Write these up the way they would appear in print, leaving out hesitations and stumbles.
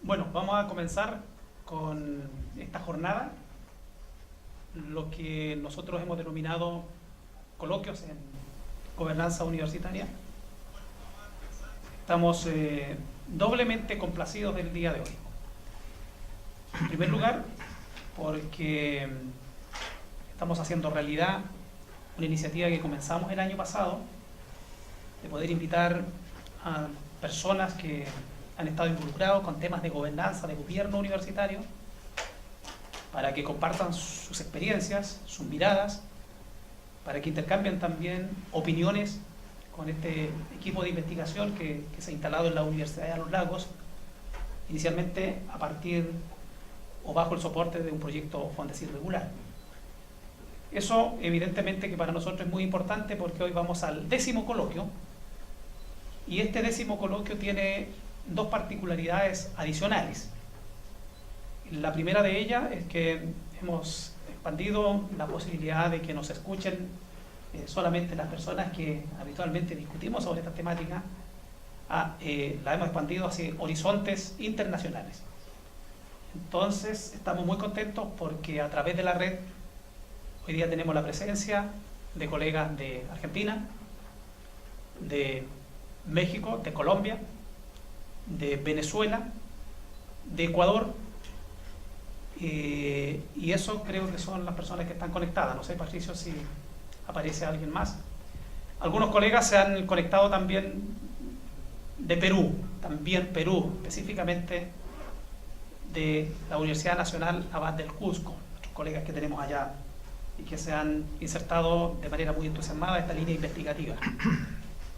Bueno, vamos a comenzar con esta jornada, lo que nosotros hemos denominado coloquios en gobernanza universitaria. Estamos doblemente complacidos del día de hoy. En primer lugar, porque estamos haciendo realidad una iniciativa que comenzamos el año pasado, de poder invitar a personas que han estado involucrados con temas de gobernanza, de gobierno universitario, para que compartan sus experiencias, sus miradas, para que intercambien también opiniones con este equipo de investigación que se ha instalado en la Universidad de Los Lagos, inicialmente a partir o bajo el soporte de un proyecto Fondesit regular. Eso evidentemente que para nosotros es muy importante porque hoy vamos al 10º coloquio, y este 10º coloquio tiene dos particularidades adicionales. La primera de ellas es que hemos expandido la posibilidad de que nos escuchen solamente las personas que habitualmente discutimos sobre esta temática, la hemos expandido hacia horizontes internacionales. Entonces estamos muy contentos porque a través de la red hoy día tenemos la presencia de colegas de Argentina, de México, de Colombia, de Venezuela, de Ecuador, y eso creo que son las personas que están conectadas. No sé, Patricio, si aparece alguien más. Algunos colegas se han conectado también de Perú, específicamente de la Universidad Nacional Abad del Cusco, nuestros colegas que tenemos allá y que se han insertado de manera muy entusiasmada en esta línea investigativa.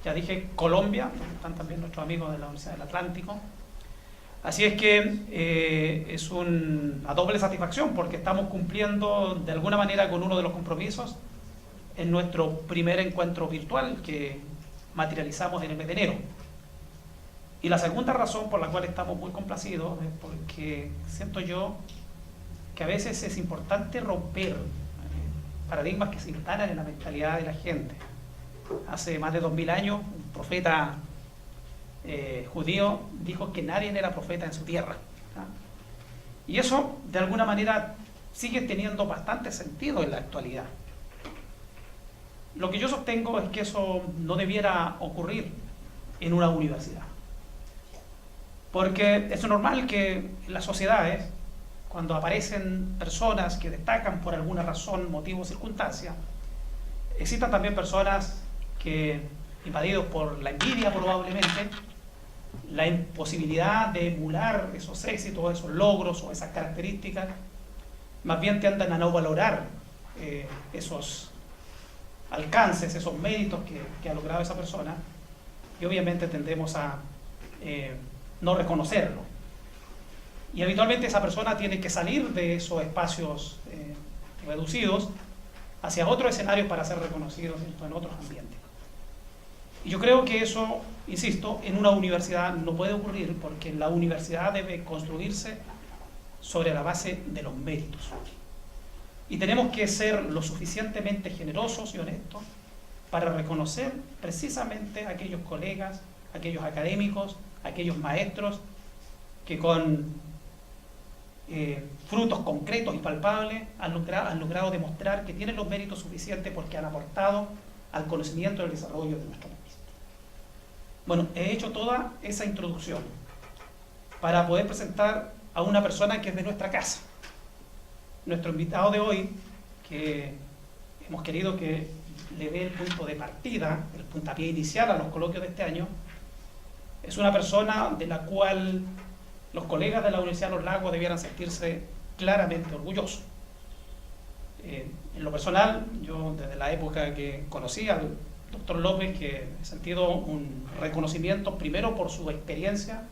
Ya dije Colombia, donde están también nuestros amigos de la Universidad del Atlántico. Así es que es una doble satisfacción porque estamos cumpliendo de alguna manera con uno de los compromisos en nuestro primer encuentro virtual que materializamos en el mes de enero. Y la segunda razón por la cual estamos muy complacidos es porque siento yo que a veces es importante romper paradigmas que se instalan en la mentalidad de la gente. Hace más de 2000 años, un profeta judío dijo que nadie era profeta en su tierra. Y eso, de alguna manera, sigue teniendo bastante sentido en la actualidad. Lo que yo sostengo es que eso no debiera ocurrir en una universidad. Porque es normal que en las sociedades, cuando aparecen personas que destacan por alguna razón, motivo o circunstancia, existan también personas que, invadidos por la envidia probablemente, la imposibilidad de emular esos éxitos, esos logros o esas características, más bien tienden a no valorar esos alcances, esos méritos que ha logrado esa persona, y obviamente tendemos a no reconocerlo. Y habitualmente esa persona tiene que salir de esos espacios reducidos hacia otros escenarios para ser reconocidos en otros ambientes. Y yo creo que eso, insisto, en una universidad no puede ocurrir porque la universidad debe construirse sobre la base de los méritos. Y tenemos que ser lo suficientemente generosos y honestos para reconocer precisamente a aquellos colegas, aquellos académicos, aquellos maestros que con frutos concretos y palpables han logrado demostrar que tienen los méritos suficientes porque han aportado al conocimiento y al desarrollo de nuestro país. Bueno, he hecho toda esa introducción para poder presentar a una persona que es de nuestra casa. Nuestro invitado de hoy, que hemos querido que le dé el punto de partida, el puntapié inicial a los coloquios de este año, es una persona de la cual los colegas de la Universidad de Los Lagos debieran sentirse claramente orgullosos. En lo personal, yo desde la época que conocí al doctor López, que he sentido un reconocimiento primero por su experiencia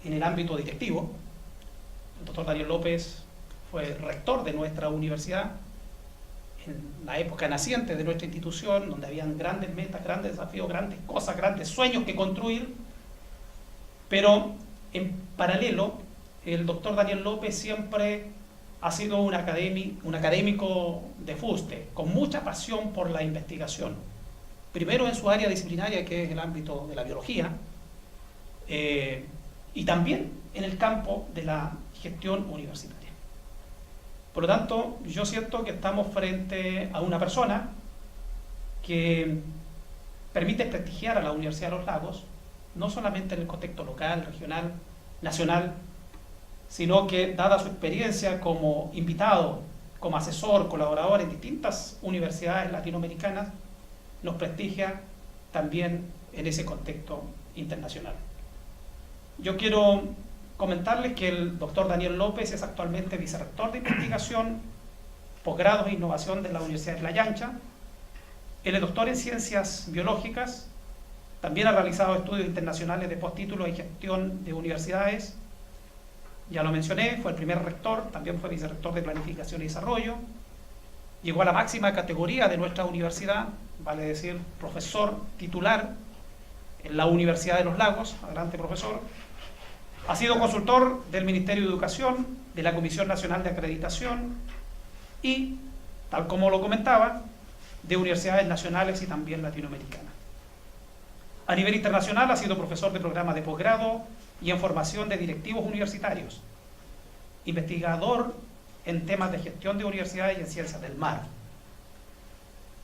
en el ámbito directivo. El doctor Daniel López fue rector de nuestra universidad en la época naciente de nuestra institución, donde habían grandes metas, grandes desafíos, grandes cosas, grandes sueños que construir, pero en paralelo el doctor Daniel López siempre ha sido un académico de fuste, con mucha pasión por la investigación. Primero en su área disciplinaria, que es el ámbito de la biología, y también en el campo de la gestión universitaria. Por lo tanto, yo siento que estamos frente a una persona que permite prestigiar a la Universidad de los Lagos, no solamente en el contexto local, regional, nacional, sino que, dada su experiencia como invitado, como asesor, colaborador en distintas universidades latinoamericanas, nos prestigia también en ese contexto internacional. Yo quiero comentarles que el doctor Daniel López es actualmente vicerrector de investigación, posgrados e innovación de la Universidad de Playa Ancha. Él es doctor en ciencias biológicas, también ha realizado estudios internacionales de postítulo en gestión de universidades. Ya lo mencioné, fue el primer rector, también fue vicerrector de planificación y desarrollo. Llegó a la máxima categoría de nuestra universidad, vale decir, profesor titular en la Universidad de los Lagos, adelante profesor. Ha sido consultor del Ministerio de Educación, de la Comisión Nacional de Acreditación y, tal como lo comentaba, de universidades nacionales y también latinoamericanas. A nivel internacional ha sido profesor de programas de posgrado y en formación de directivos universitarios, investigador en temas de gestión de universidades y en ciencias del mar,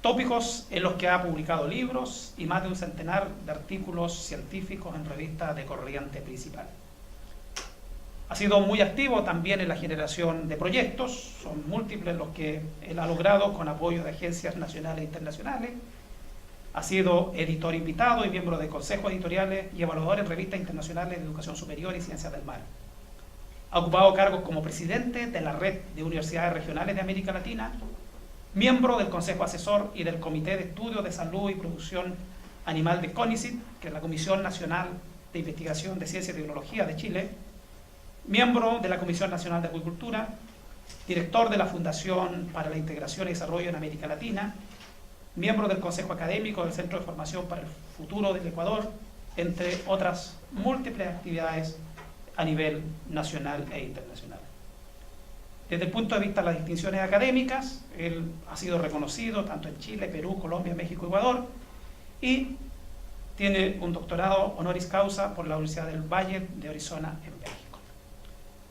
tópicos en los que ha publicado libros y más de un centenar de artículos científicos en revistas de corriente principal. Ha sido muy activo también en la generación de proyectos, son múltiples los que él ha logrado con apoyo de agencias nacionales e internacionales. Ha sido editor invitado y miembro de consejos editoriales y evaluador en revistas internacionales de educación superior y ciencias del mar. Ha ocupado cargos como presidente de la Red de Universidades Regionales de América Latina, miembro del Consejo Asesor y del Comité de Estudios de Salud y Producción Animal de CONICIT, que es la Comisión Nacional de Investigación de Ciencia y Tecnología de Chile, miembro de la Comisión Nacional de Acuicultura, director de la Fundación para la Integración y Desarrollo en América Latina, miembro del Consejo Académico del Centro de Formación para el Futuro del Ecuador, entre otras múltiples actividades a nivel nacional e internacional. Desde el punto de vista de las distinciones académicas, él ha sido reconocido tanto en Chile, Perú, Colombia, México y Ecuador, y tiene un doctorado honoris causa por la Universidad del Valle de Arizona en México.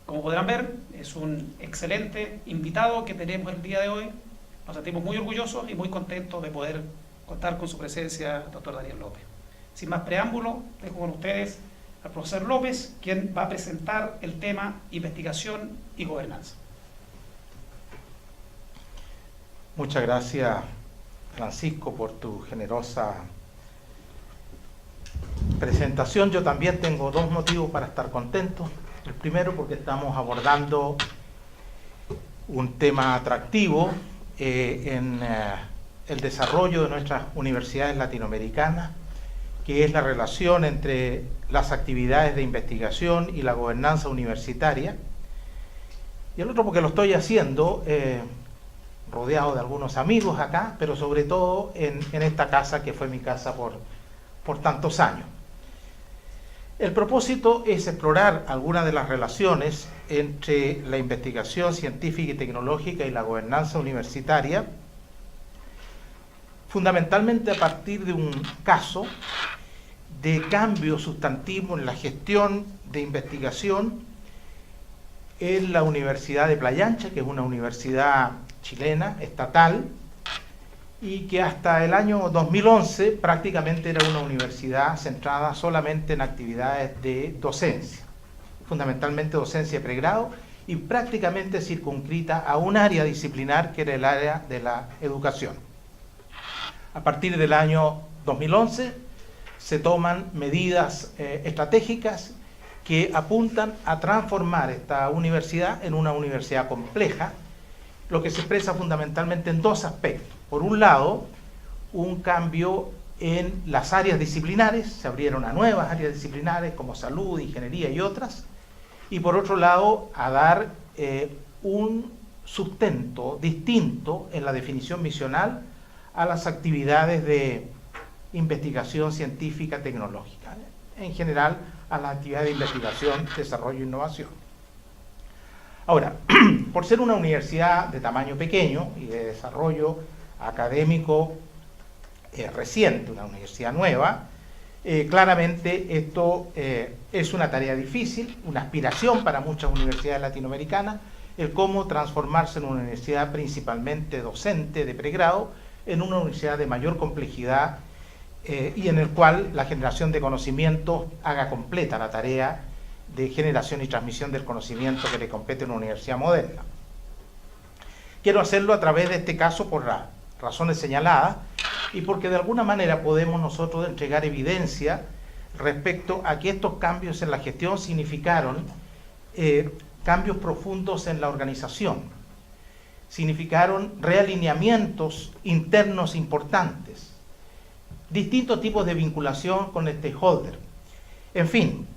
Como podrán ver, es un excelente invitado que tenemos el día de hoy. Nos sentimos muy orgullosos y muy contentos de poder contar con su presencia, doctor Daniel López. Sin más preámbulo, dejo con ustedes al profesor López, quien va a presentar el tema investigación y gobernanza. Muchas gracias, Francisco, por tu generosa presentación. Yo también tengo dos motivos para estar contento. El primero, porque estamos abordando un tema atractivo en el desarrollo de nuestras universidades latinoamericanas, que es la relación entre las actividades de investigación y la gobernanza universitaria. Y el otro, porque lo estoy haciendo rodeado de algunos amigos acá, pero sobre todo en esta casa que fue mi casa por tantos años. El propósito es explorar algunas de las relaciones entre la investigación científica y tecnológica y la gobernanza universitaria, fundamentalmente a partir de un caso de cambio sustantivo en la gestión de investigación en la Universidad de Playa Ancha, que es una universidad chilena, estatal, y que hasta el año 2011 prácticamente era una universidad centrada solamente en actividades de docencia, fundamentalmente docencia de pregrado, y prácticamente circunscrita a un área disciplinar que era el área de la educación. A partir del año 2011 se toman medidas estratégicas que apuntan a transformar esta universidad en una universidad compleja, lo que se expresa fundamentalmente en dos aspectos. Por un lado, un cambio en las áreas disciplinares, se abrieron a nuevas áreas disciplinares como salud, ingeniería y otras, y por otro lado, a dar un sustento distinto en la definición misional a las actividades de investigación científica tecnológica, en general a las actividades de investigación, desarrollo e innovación. Ahora, por ser una universidad de tamaño pequeño y de desarrollo académico reciente, una universidad nueva, Claramente esto es una tarea difícil, una aspiración para muchas universidades latinoamericanas, el cómo transformarse en una universidad principalmente docente de pregrado en una universidad de mayor complejidad y en el cual la generación de conocimiento haga completa la tarea de generación y transmisión del conocimiento que le compete a una universidad moderna. Quiero hacerlo a través de este caso por las razones señaladas y porque de alguna manera podemos nosotros entregar evidencia respecto a que estos cambios en la gestión significaron cambios profundos en la organización, significaron realineamientos internos importantes, distintos tipos de vinculación con el stakeholder, en fin,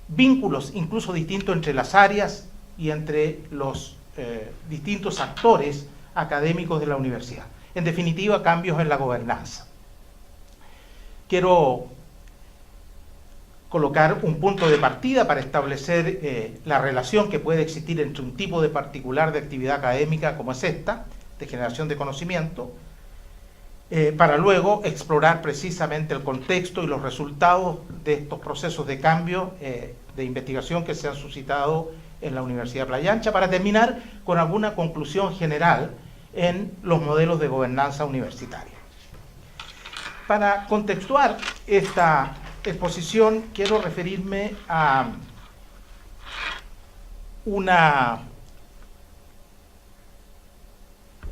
vínculos incluso distintos entre las áreas y entre los distintos actores académicos de la universidad. En definitiva, cambios en la gobernanza. Quiero colocar un punto de partida para establecer la relación que puede existir entre un tipo de particular de actividad académica como es esta, de generación de conocimiento, para luego explorar precisamente el contexto y los resultados de estos procesos de cambio de investigación que se han suscitado en la Universidad de Playa Ancha, para terminar con alguna conclusión general en los modelos de gobernanza universitaria. Para contextuar esta exposición, quiero referirme a una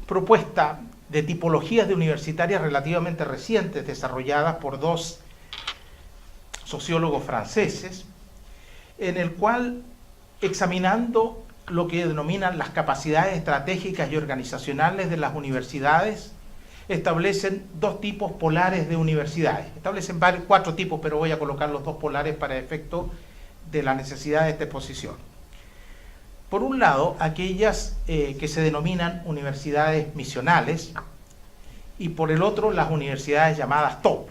propuesta de tipologías de universitarias relativamente recientes, desarrolladas por dos sociólogos franceses, en el cual, examinando lo que denominan las capacidades estratégicas y organizacionales de las universidades, establecen dos tipos polares de universidades. Establecen cuatro tipos, pero voy a colocar los dos polares para efecto de la necesidad de esta exposición. Por un lado, aquellas que se denominan universidades misionales, y por el otro, las universidades llamadas top.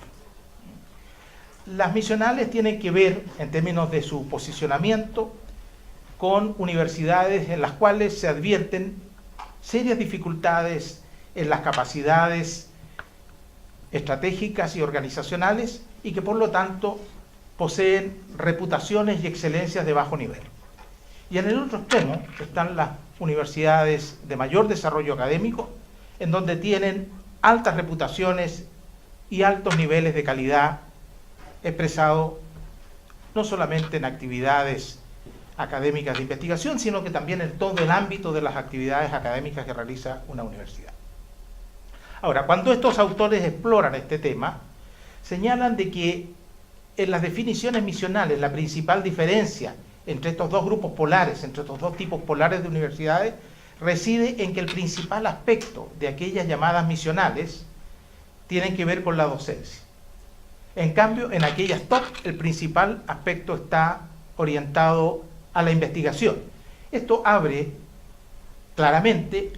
Las misionales tienen que ver, en términos de su posicionamiento, con universidades en las cuales se advierten serias dificultades en las capacidades estratégicas y organizacionales y que por lo tanto poseen reputaciones y excelencias de bajo nivel. Y en el otro extremo están las universidades de mayor desarrollo académico, en donde tienen altas reputaciones y altos niveles de calidad expresado no solamente en actividades académicas de investigación, sino que también en todo el ámbito de las actividades académicas que realiza una universidad. Ahora, cuando estos autores exploran este tema, señalan de que en las definiciones misionales la principal diferencia entre estos dos grupos polares, entre estos dos tipos polares de universidades, reside en que el principal aspecto de aquellas llamadas misionales tienen que ver con la docencia. En cambio, en aquellas top, el principal aspecto está orientado a la investigación. Esto abre claramente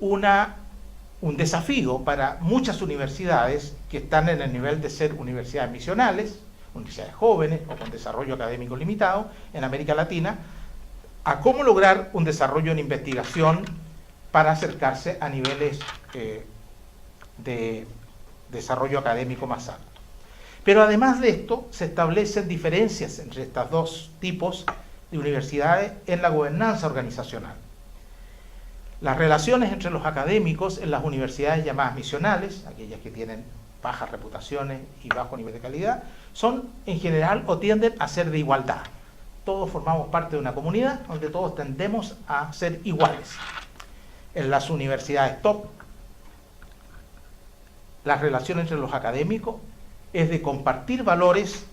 un desafío para muchas universidades que están en el nivel de ser universidades misionales, universidades jóvenes o con desarrollo académico limitado en América Latina, a cómo lograr un desarrollo en investigación para acercarse a niveles de desarrollo académico más alto. Pero además de esto, se establecen diferencias entre estos dos tipos de universidades en la gobernanza organizacional. Las relaciones entre los académicos en las universidades llamadas misionales, aquellas que tienen bajas reputaciones y bajo nivel de calidad, son en general o tienden a ser de igualdad. Todos formamos parte de una comunidad donde todos tendemos a ser iguales. En las universidades top, la relación entre los académicos es de compartir valores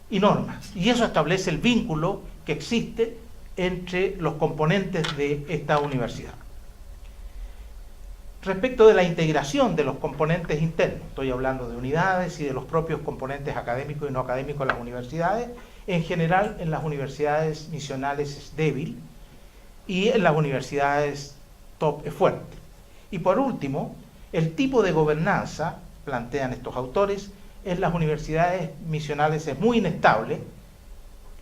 y normas, y eso establece el vínculo que existe entre los componentes de esta universidad. Respecto de la integración de los componentes internos, estoy hablando de unidades y de los propios componentes académicos y no académicos de las universidades, en general en las universidades misionales es débil y en las universidades top es fuerte. Y por último, el tipo de gobernanza, plantean estos autores, en las universidades misionales es muy inestable,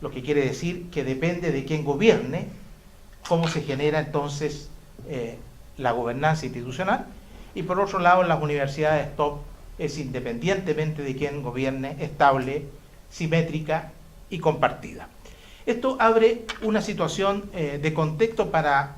lo que quiere decir que depende de quién gobierne, cómo se genera entonces la gobernanza institucional, y por otro lado en las universidades top es, independientemente de quién gobierne, estable, simétrica y compartida. Esto abre una situación de contexto para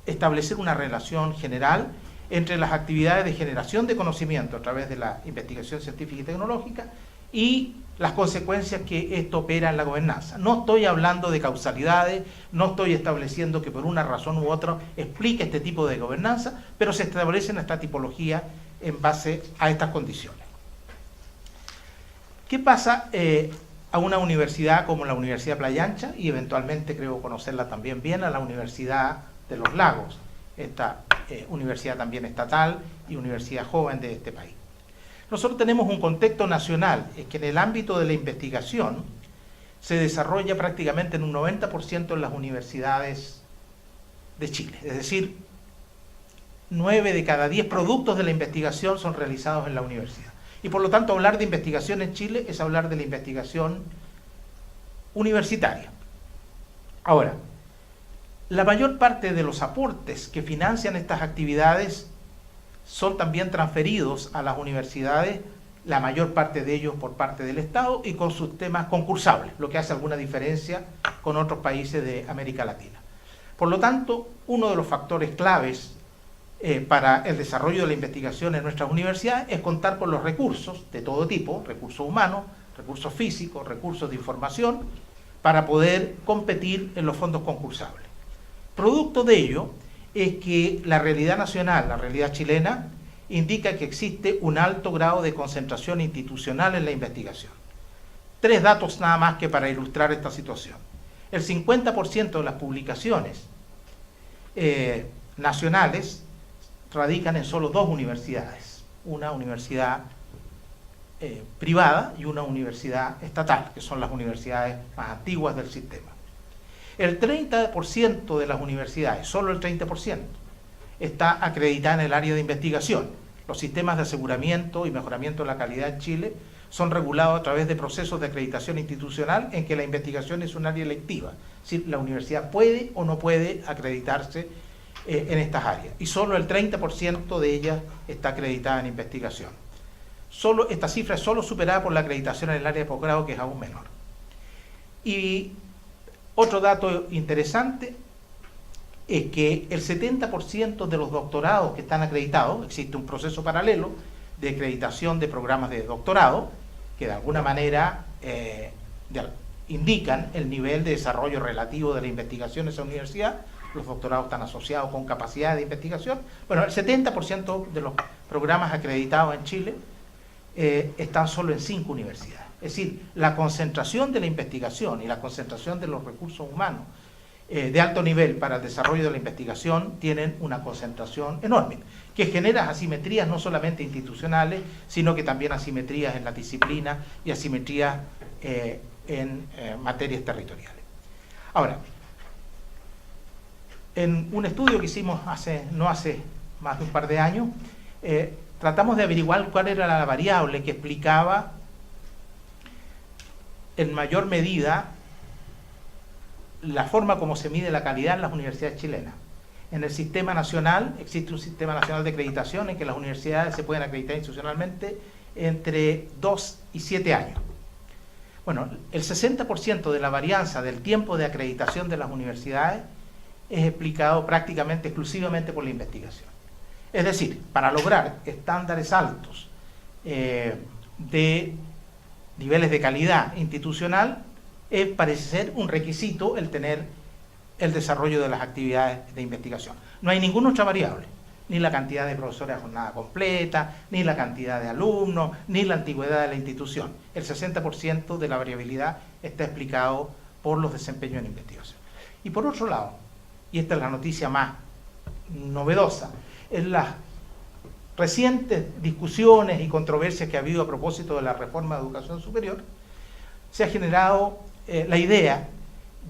establecer una relación general entre las actividades de generación de conocimiento a través de la investigación científica y tecnológica y las consecuencias que esto opera en la gobernanza. No estoy hablando de causalidades, no estoy estableciendo que por una razón u otra explique este tipo de gobernanza, pero se establece esta tipología en base a estas condiciones. ¿Qué pasa a una universidad como la Universidad Playa Ancha? Y eventualmente creo conocerla también bien, a la Universidad de los Lagos, esta universidad también estatal y universidad joven de este país. Nosotros tenemos un contexto nacional, es que en el ámbito de la investigación se desarrolla prácticamente en un 90% en las universidades de Chile. Es decir, 9 de cada 10 productos de la investigación son realizados en la universidad. Y por lo tanto, hablar de investigación en Chile es hablar de la investigación universitaria. Ahora, la mayor parte de los aportes que financian estas actividades son también transferidos a las universidades, la mayor parte de ellos por parte del Estado y con sus temas concursables, lo que hace alguna diferencia con otros países de América Latina. Por lo tanto, uno de los factores claves para el desarrollo de la investigación en nuestras universidades es contar con los recursos de todo tipo, recursos humanos, recursos físicos, recursos de información, para poder competir en los fondos concursables. Producto de ello es que la realidad nacional, la realidad chilena, indica que existe un alto grado de concentración institucional en la investigación. 3 datos nada más que para ilustrar esta situación. El 50% de las publicaciones nacionales radican en solo 2 universidades, una universidad privada y una universidad estatal, que son las universidades más antiguas del sistema. El 30% de las universidades, solo el 30%, está acreditada en el área de investigación. Los sistemas de aseguramiento y mejoramiento de la calidad en Chile son regulados a través de procesos de acreditación institucional en que la investigación es un área electiva. Es decir, la universidad puede o no puede acreditarse en estas áreas. Y solo el 30% de ellas está acreditada en investigación. Esta cifra es solo superada por la acreditación en el área de posgrado, que es aún menor. Y otro dato interesante es que el 70% de los doctorados que están acreditados, existe un proceso paralelo de acreditación de programas de doctorado, que de alguna manera indican el nivel de desarrollo relativo de la investigación en esa universidad. Los doctorados están asociados con capacidad de investigación. Bueno, el 70% de los programas acreditados en Chile están solo en 5 universidades. Es decir, la concentración de la investigación y la concentración de los recursos humanos de alto nivel para el desarrollo de la investigación tienen una concentración enorme, que genera asimetrías no solamente institucionales, sino que también asimetrías en la disciplina y asimetrías en materias territoriales. Ahora, en un estudio que hicimos no hace más de un par de años, tratamos de averiguar cuál era la variable que explicaba en mayor medida la forma como se mide la calidad en las universidades chilenas. En el sistema nacional existe un sistema nacional de acreditación en que las universidades se pueden acreditar institucionalmente entre 2 y 7 años. Bueno, el 60% de la varianza del tiempo de acreditación de las universidades es explicado prácticamente exclusivamente por la investigación. Es decir, para lograr estándares altos de niveles de calidad institucional, parece ser un requisito el tener el desarrollo de las actividades de investigación. No hay ninguna otra variable, ni la cantidad de profesores a jornada completa, ni la cantidad de alumnos, ni la antigüedad de la institución. El 60% de la variabilidad está explicado por los desempeños en investigación. Y por otro lado, y esta es la noticia más novedosa, en las recientes discusiones y controversias que ha habido a propósito de la reforma de educación superior, se ha generado la idea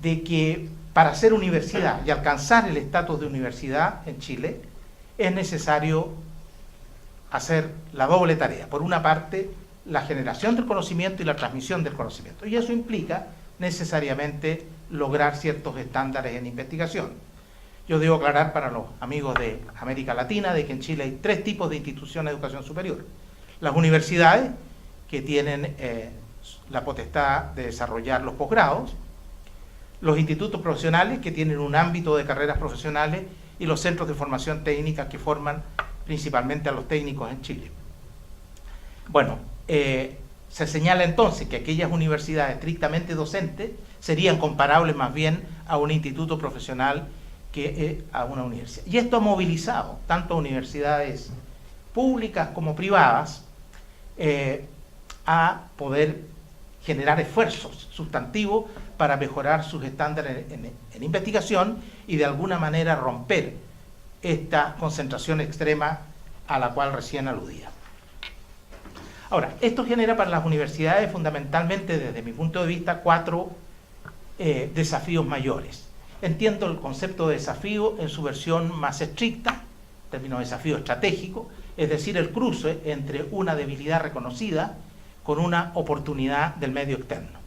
de que para ser universidad y alcanzar el estatus de universidad en Chile es necesario hacer la doble tarea. Por una parte, la generación del conocimiento y la transmisión del conocimiento. Y eso implica necesariamente lograr ciertos estándares en investigación. Yo debo aclarar para los amigos de América Latina de que en Chile hay 3 tipos de instituciones de educación superior. Las universidades, que tienen la potestad de desarrollar los posgrados, los institutos profesionales, que tienen un ámbito de carreras profesionales, y los centros de formación técnica, que forman principalmente a los técnicos en Chile. Bueno, se señala entonces que aquellas universidades estrictamente docentes serían comparables más bien a un instituto profesional que a una universidad. Y esto ha movilizado tanto universidades públicas como privadas a poder generar esfuerzos sustantivos para mejorar sus estándares en investigación y de alguna manera romper esta concentración extrema a la cual recién aludía. Ahora, esto genera para las universidades fundamentalmente, desde mi punto de vista, 4 desafíos mayores. Entiendo el concepto de desafío en su versión más estricta, término de desafío estratégico, es decir, el cruce entre una debilidad reconocida con una oportunidad del medio externo.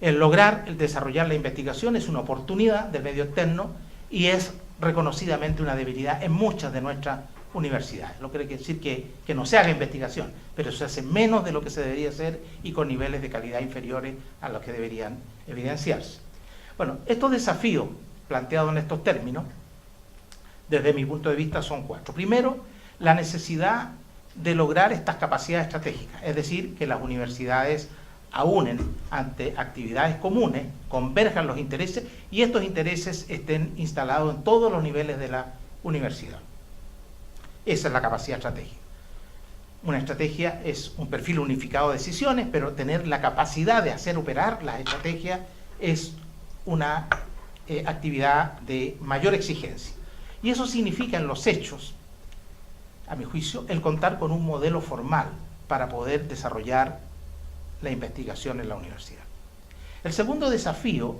El lograr, el desarrollar la investigación es una oportunidad del medio externo y es reconocidamente una debilidad en muchas de nuestras universidades. Lo que quiere decir que no se haga investigación, pero se hace menos de lo que se debería hacer y con niveles de calidad inferiores a los que deberían evidenciarse. Bueno, estos desafíos planteados en estos términos, desde mi punto de vista, son 4. Primero, la necesidad de lograr estas capacidades estratégicas, es decir, que las universidades aúnen ante actividades comunes, converjan los intereses y estos intereses estén instalados en todos los niveles de la universidad. Esa es la capacidad estratégica. Una estrategia es un perfil unificado de decisiones, pero tener la capacidad de hacer operar las estrategias es una actividad de mayor exigencia. Y eso significa en los hechos, a mi juicio, el contar con un modelo formal para poder desarrollar la investigación en la universidad. El segundo desafío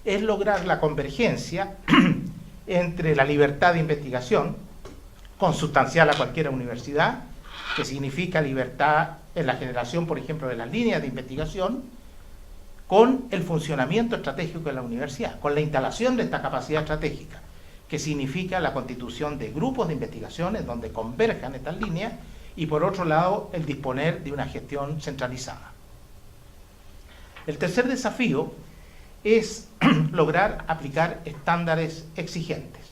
es lograr la convergencia entre la libertad de investigación, consustancial a cualquier universidad, que significa libertad en la generación, por ejemplo, de las líneas de investigación, con el funcionamiento estratégico de la universidad, con la instalación de esta capacidad estratégica, que significa la constitución de grupos de investigaciones donde converjan estas líneas y, por otro lado, el disponer de una gestión centralizada. El tercer desafío es lograr aplicar estándares exigentes.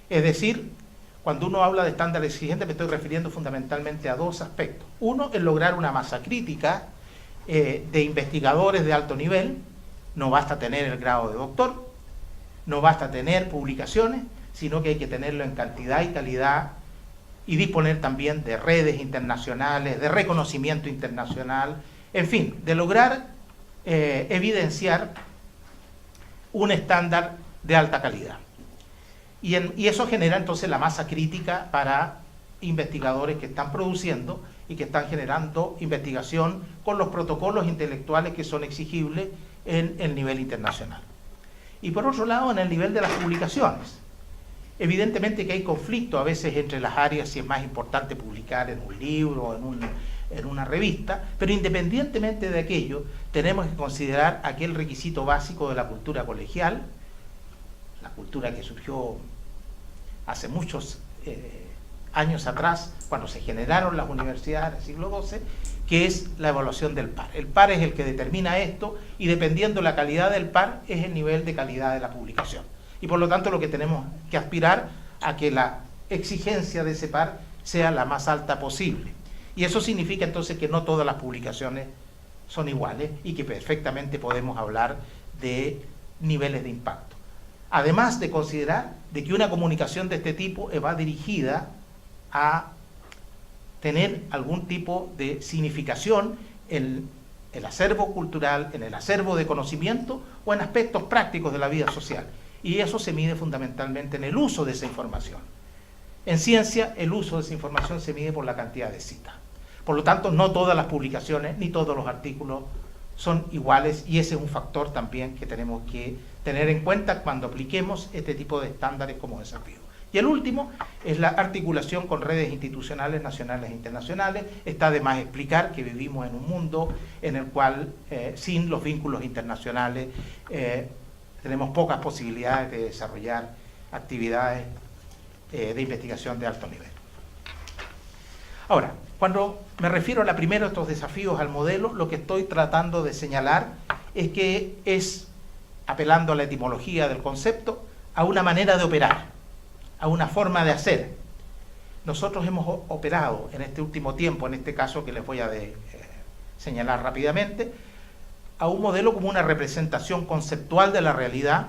Es decir, cuando uno habla de estándares exigentes me estoy refiriendo fundamentalmente a 2 aspectos. Uno es lograr una masa crítica de investigadores de alto nivel. No basta tener el grado de doctor, no basta tener publicaciones, sino que hay que tenerlo en cantidad y calidad y disponer también de redes internacionales, de reconocimiento internacional, en fin, de lograr evidenciar un estándar de alta calidad. Y eso genera entonces la masa crítica para investigadores que están produciendo y que están generando investigación con los protocolos intelectuales que son exigibles en el nivel internacional. Y por otro lado, en el nivel de las publicaciones. Evidentemente que hay conflicto a veces entre las áreas, si es más importante publicar en un libro o en una revista, pero independientemente de aquello, tenemos que considerar aquel requisito básico de la cultura colegial, la cultura que surgió hace muchos años atrás, cuando se generaron las universidades del siglo XII, que es la evaluación del par. El par es el que determina esto y dependiendo de la calidad del par es el nivel de calidad de la publicación. Y por lo tanto lo que tenemos que aspirar a que la exigencia de ese par sea la más alta posible. Y eso significa entonces que no todas las publicaciones son iguales y que perfectamente podemos hablar de niveles de impacto. Además de considerar de que una comunicación de este tipo va dirigida a tener algún tipo de significación en el acervo cultural, en el acervo de conocimiento o en aspectos prácticos de la vida social. Y eso se mide fundamentalmente en el uso de esa información. En ciencia, el uso de esa información se mide por la cantidad de citas. Por lo tanto, no todas las publicaciones ni todos los artículos son iguales y ese es un factor también que tenemos que tener en cuenta cuando apliquemos este tipo de estándares como desafío. Y el último es la articulación con redes institucionales nacionales e internacionales. Está de más explicar que vivimos en un mundo en el cual sin los vínculos internacionales tenemos pocas posibilidades de desarrollar actividades de investigación de alto nivel. Ahora, Cuando me refiero a la primera de estos desafíos al modelo, lo que estoy tratando de señalar es que es, apelando a la etimología del concepto, a una manera de operar, a una forma de hacer. Nosotros hemos operado en este último tiempo, en este caso que les voy a señalar rápidamente, a un modelo como una representación conceptual de la realidad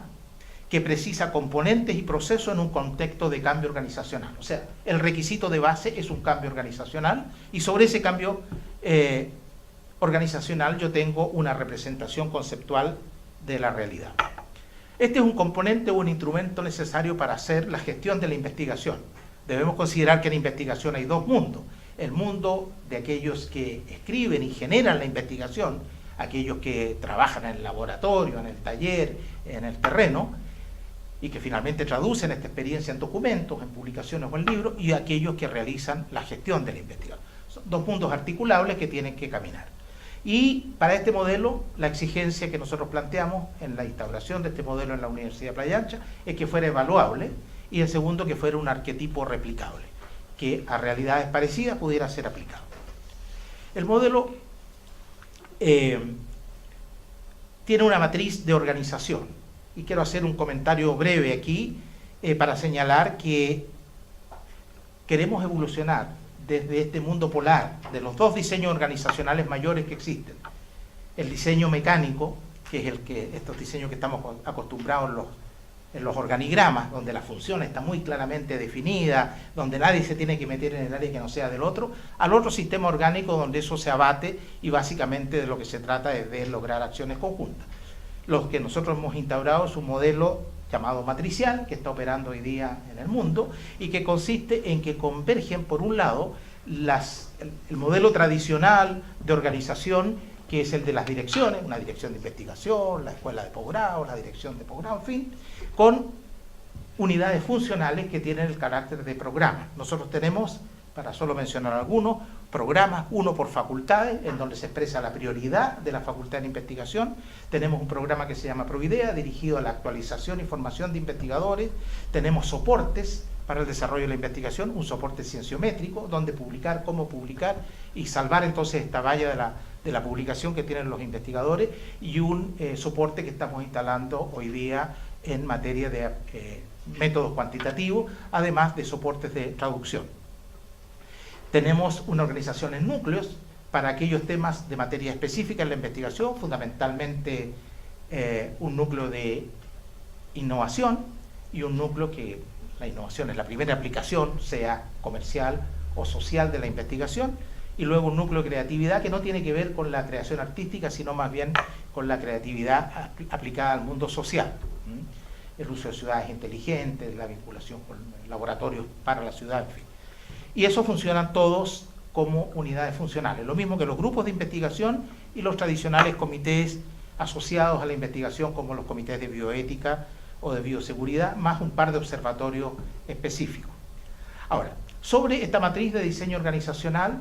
que precisa componentes y procesos en un contexto de cambio organizacional. O sea, el requisito de base es un cambio organizacional y sobre ese cambio organizacional yo tengo una representación conceptual de la realidad. Este es un componente o un instrumento necesario para hacer la gestión de la investigación. Debemos considerar que en la investigación hay dos mundos. El mundo de aquellos que escriben y generan la investigación, aquellos que trabajan en el laboratorio, en el taller, en el terreno, y que finalmente traducen esta experiencia en documentos, en publicaciones o en libros, y aquellos que realizan la gestión de la investigación. Son dos mundos articulables que tienen que caminar. Y para este modelo, la exigencia que nosotros planteamos en la instauración de este modelo en la Universidad de Playa Ancha es que fuera evaluable, y el segundo, que fuera un arquetipo replicable, que a realidades parecidas pudiera ser aplicado. El modelo tiene una matriz de organización, y quiero hacer un comentario breve aquí para señalar que queremos evolucionar desde este mundo polar de los dos diseños organizacionales mayores que existen. El diseño mecánico, que es estos diseños que estamos acostumbrados en los organigramas, donde la función está muy claramente definida, donde nadie se tiene que meter en el área que no sea del otro, al otro sistema orgánico donde eso se abate y básicamente de lo que se trata es de lograr acciones conjuntas. Lo que nosotros hemos instaurado es un modelo llamado matricial, que está operando hoy día en el mundo, y que consiste en que convergen, por un lado, el modelo tradicional de organización, que es el de las direcciones, una dirección de investigación, la escuela de posgrado, la dirección de posgrado, en fin, con unidades funcionales que tienen el carácter de programa. Nosotros tenemos, para solo mencionar algunos, programas, uno por facultades, en donde se expresa la prioridad de la facultad de investigación. Tenemos un programa que se llama Providea, dirigido a la actualización y formación de investigadores. Tenemos soportes para el desarrollo de la investigación, un soporte cienciométrico, donde publicar, cómo publicar, y salvar entonces esta valla de la publicación que tienen los investigadores, y un soporte que estamos instalando hoy día en materia de métodos cuantitativos, además de soportes de traducción. Tenemos una organización en núcleos para aquellos temas de materia específica en la investigación, fundamentalmente un núcleo de innovación y un núcleo que la innovación es la primera aplicación, sea comercial o social de la investigación, y luego un núcleo de creatividad que no tiene que ver con la creación artística, sino más bien con la creatividad aplicada al mundo social. El uso de ciudades inteligentes, la vinculación con laboratorios para la ciudad, en fin. Y eso funcionan todos como unidades funcionales. Lo mismo que los grupos de investigación y los tradicionales comités asociados a la investigación, como los comités de bioética o de bioseguridad, más un par de observatorios específicos. Ahora, sobre esta matriz de diseño organizacional,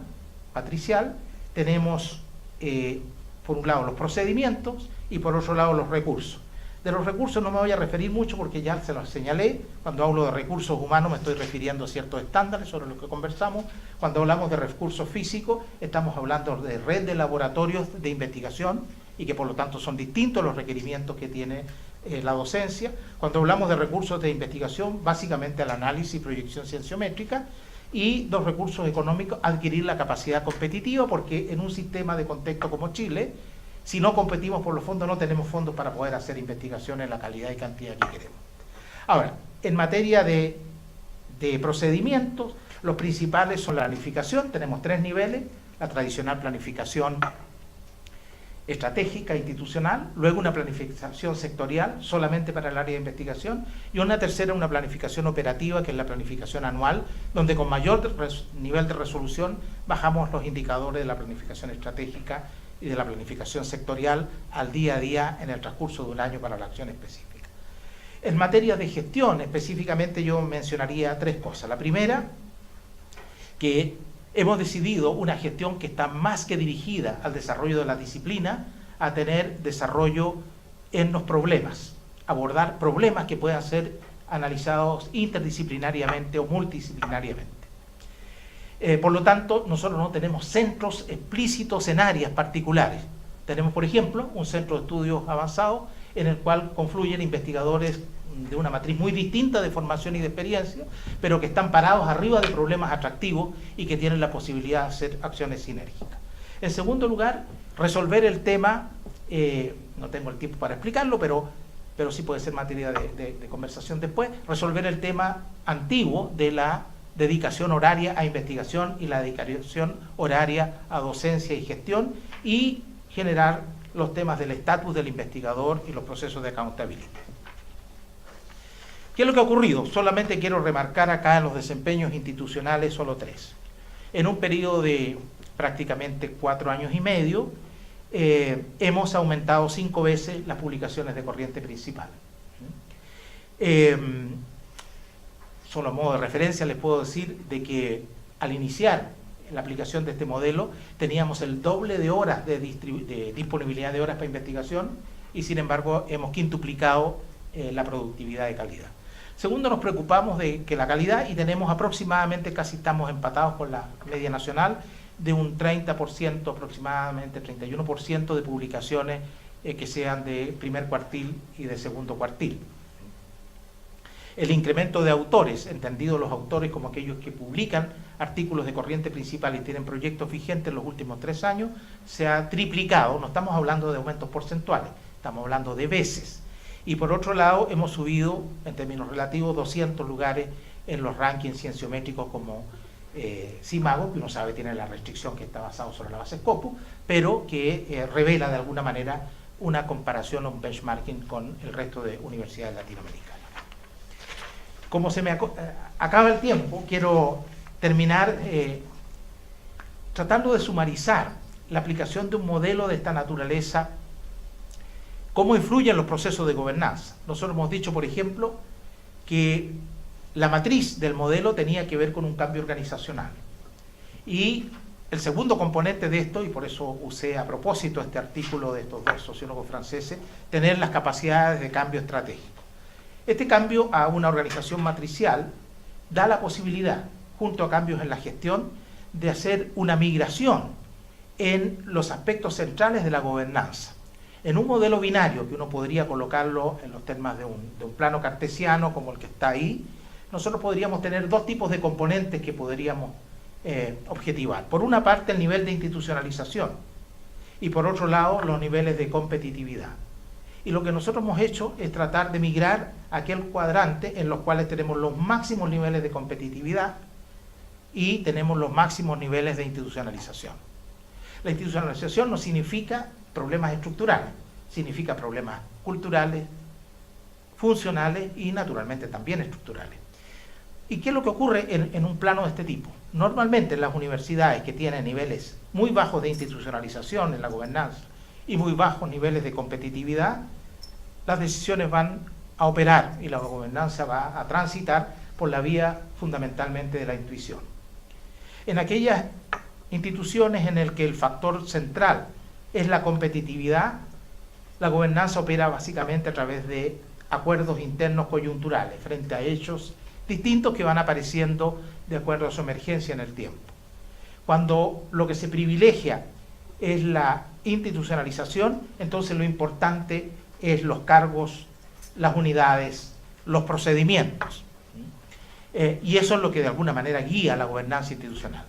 matricial, tenemos por un lado los procedimientos y por otro lado los recursos. De los recursos no me voy a referir mucho porque ya se los señalé. Cuando hablo de recursos humanos me estoy refiriendo a ciertos estándares sobre los que conversamos. Cuando hablamos de recursos físicos estamos hablando de red de laboratorios de investigación y que por lo tanto son distintos los requerimientos que tiene la docencia. Cuando hablamos de recursos de investigación, básicamente el análisis y proyección cienciométrica, y los recursos económicos, adquirir la capacidad competitiva, porque en un sistema de contexto como Chile, si no competimos por los fondos, no tenemos fondos para poder hacer investigación en la calidad y cantidad que queremos. Ahora, en materia de procedimientos, los principales son la planificación. Tenemos 3 niveles: la tradicional planificación estratégica institucional, luego una planificación sectorial solamente para el área de investigación, y una tercera, una planificación operativa, que es la planificación anual, donde con mayor nivel de resolución bajamos los indicadores de la planificación estratégica y de la planificación sectorial al día a día en el transcurso de un año para la acción específica. En materia de gestión, específicamente, yo mencionaría 3 cosas. La primera, que hemos decidido una gestión que está más que dirigida al desarrollo de la disciplina, a tener desarrollo en los problemas, abordar problemas que puedan ser analizados interdisciplinariamente o multidisciplinariamente. Por lo tanto, nosotros no tenemos centros explícitos en áreas particulares. Tenemos, por ejemplo, un centro de estudios avanzados en el cual confluyen investigadores de una matriz muy distinta de formación y de experiencia, pero que están parados arriba de problemas atractivos y que tienen la posibilidad de hacer acciones sinérgicas. En segundo lugar, resolver el tema, no tengo el tiempo para explicarlo, pero sí puede ser materia de conversación después, resolver el tema antiguo de la dedicación horaria a investigación y la dedicación horaria a docencia y gestión, y generar los temas del estatus del investigador y los procesos de accountability. ¿Qué es lo que ha ocurrido? Solamente quiero remarcar acá en los desempeños institucionales solo 3. En un periodo de prácticamente 4 años y medio, hemos aumentado 5 veces las publicaciones de corriente principal. Solo a modo de referencia les puedo decir de que al iniciar la aplicación de este modelo teníamos el doble de horas de disponibilidad de horas para investigación y sin embargo hemos quintuplicado la productividad de calidad. Segundo, nos preocupamos de que la calidad, y tenemos aproximadamente, casi estamos empatados con la media nacional, de un 30%, aproximadamente 31% de publicaciones que sean de primer cuartil y de segundo cuartil. El incremento de autores, entendidos los autores como aquellos que publican artículos de corriente principal y tienen proyectos vigentes en los últimos 3 años, se ha triplicado. No estamos hablando de aumentos porcentuales, estamos hablando de veces. Y por otro lado, hemos subido, en términos relativos, 200 lugares en los rankings cienciométricos como CIMAGO, que uno sabe tiene la restricción que está basado sobre la base Scopus, pero que revela de alguna manera una comparación o un benchmarking con el resto de universidades latinoamericanas. Como se me acaba el tiempo, quiero terminar tratando de sumarizar la aplicación de un modelo de esta naturaleza, cómo influyen los procesos de gobernanza. Nosotros hemos dicho, por ejemplo, que la matriz del modelo tenía que ver con un cambio organizacional. Y el segundo componente de esto, y por eso usé a propósito este artículo de estos 2 sociólogos franceses, tener las capacidades de cambio estratégico. Este cambio a una organización matricial da la posibilidad, junto a cambios en la gestión, de hacer una migración en los aspectos centrales de la gobernanza. En un modelo binario, que uno podría colocarlo en los términos de un plano cartesiano como el que está ahí, nosotros podríamos tener 2 tipos de componentes que podríamos objetivar. Por una parte, el nivel de institucionalización y por otro lado, los niveles de competitividad. Y lo que nosotros hemos hecho es tratar de migrar a aquel cuadrante en los cuales tenemos los máximos niveles de competitividad y tenemos los máximos niveles de institucionalización. La institucionalización no significa problemas estructurales, significa problemas culturales, funcionales y naturalmente también estructurales. ¿Y qué es lo que ocurre en un plano de este tipo? Normalmente en las universidades que tienen niveles muy bajos de institucionalización en la gobernanza y muy bajos niveles de competitividad, las decisiones van a operar y la gobernanza va a transitar por la vía fundamentalmente de la intuición. En aquellas instituciones en las que el factor central es la competitividad, la gobernanza opera básicamente a través de acuerdos internos coyunturales frente a hechos distintos que van apareciendo de acuerdo a su emergencia en el tiempo. Cuando lo que se privilegia es la institucionalización, entonces lo importante es los cargos, las unidades, los procedimientos. Y eso es lo que de alguna manera guía la gobernanza institucional.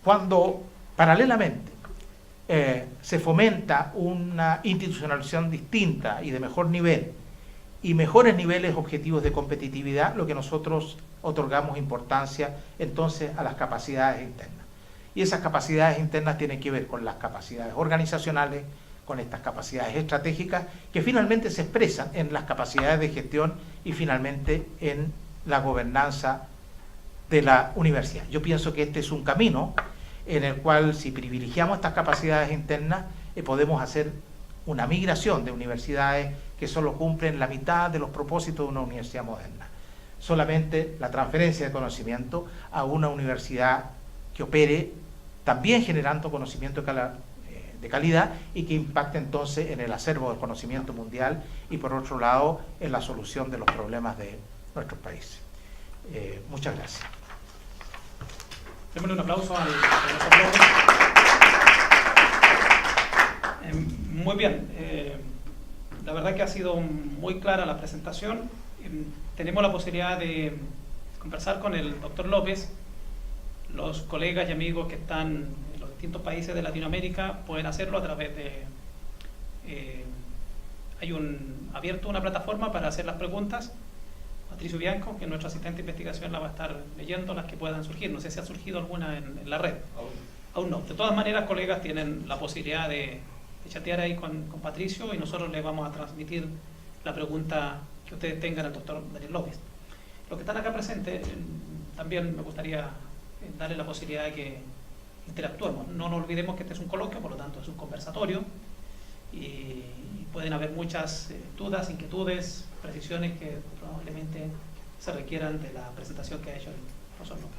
Cuando paralelamente se fomenta una institucionalización distinta y de mejor nivel y mejores niveles objetivos de competitividad, lo que nosotros otorgamos importancia entonces a las capacidades internas. Y esas capacidades internas tienen que ver con las capacidades organizacionales, con estas capacidades estratégicas, que finalmente se expresan en las capacidades de gestión y finalmente en la gobernanza de la universidad. Yo pienso que este es un camino en el cual, si privilegiamos estas capacidades internas, podemos hacer una migración de universidades que solo cumplen la mitad de los propósitos de una universidad moderna. Solamente la transferencia de conocimiento a una universidad que opere también generando conocimiento de calidad y que impacte entonces en el acervo del conocimiento mundial y por otro lado en la solución de los problemas de nuestros países. Muchas gracias. Démosle un aplauso al profesor López. Muy bien. La verdad que ha sido muy clara la presentación. Tenemos la posibilidad de conversar con el doctor López. Los colegas y amigos que están en los distintos países de Latinoamérica pueden hacerlo a través de... hay abierto una plataforma para hacer las preguntas. Patricio Bianco, que es nuestro asistente de investigación, la va a estar leyendo, las que puedan surgir. No sé si ha surgido alguna en la red. Aún no. De todas maneras, colegas tienen la posibilidad de chatear ahí con Patricio y nosotros le vamos a transmitir la pregunta que ustedes tengan al doctor Daniel López. Los que están acá presentes, también me gustaría darle la posibilidad de que interactuemos. No nos olvidemos que este es un coloquio, por lo tanto es un conversatorio y pueden haber muchas dudas, inquietudes, precisiones que probablemente se requieran de la presentación que ha hecho el profesor López.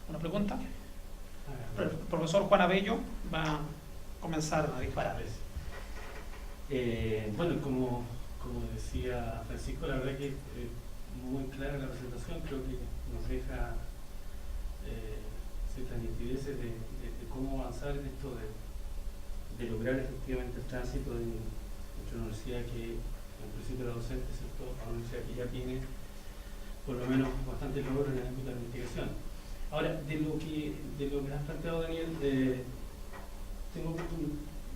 ¿Una pregunta? El profesor Juan Abello va a comenzar a disparar. Bueno, como decía Francisco, la verdad que muy clara la presentación, creo que nos deja ciertas nitideces de cómo avanzar en esto de lograr efectivamente el tránsito de nuestra universidad, que en principio era docente, ¿cierto? A una universidad que ya tiene por lo menos bastante logro en el ámbito de la investigación. Ahora, de lo que has planteado, Daniel, tengo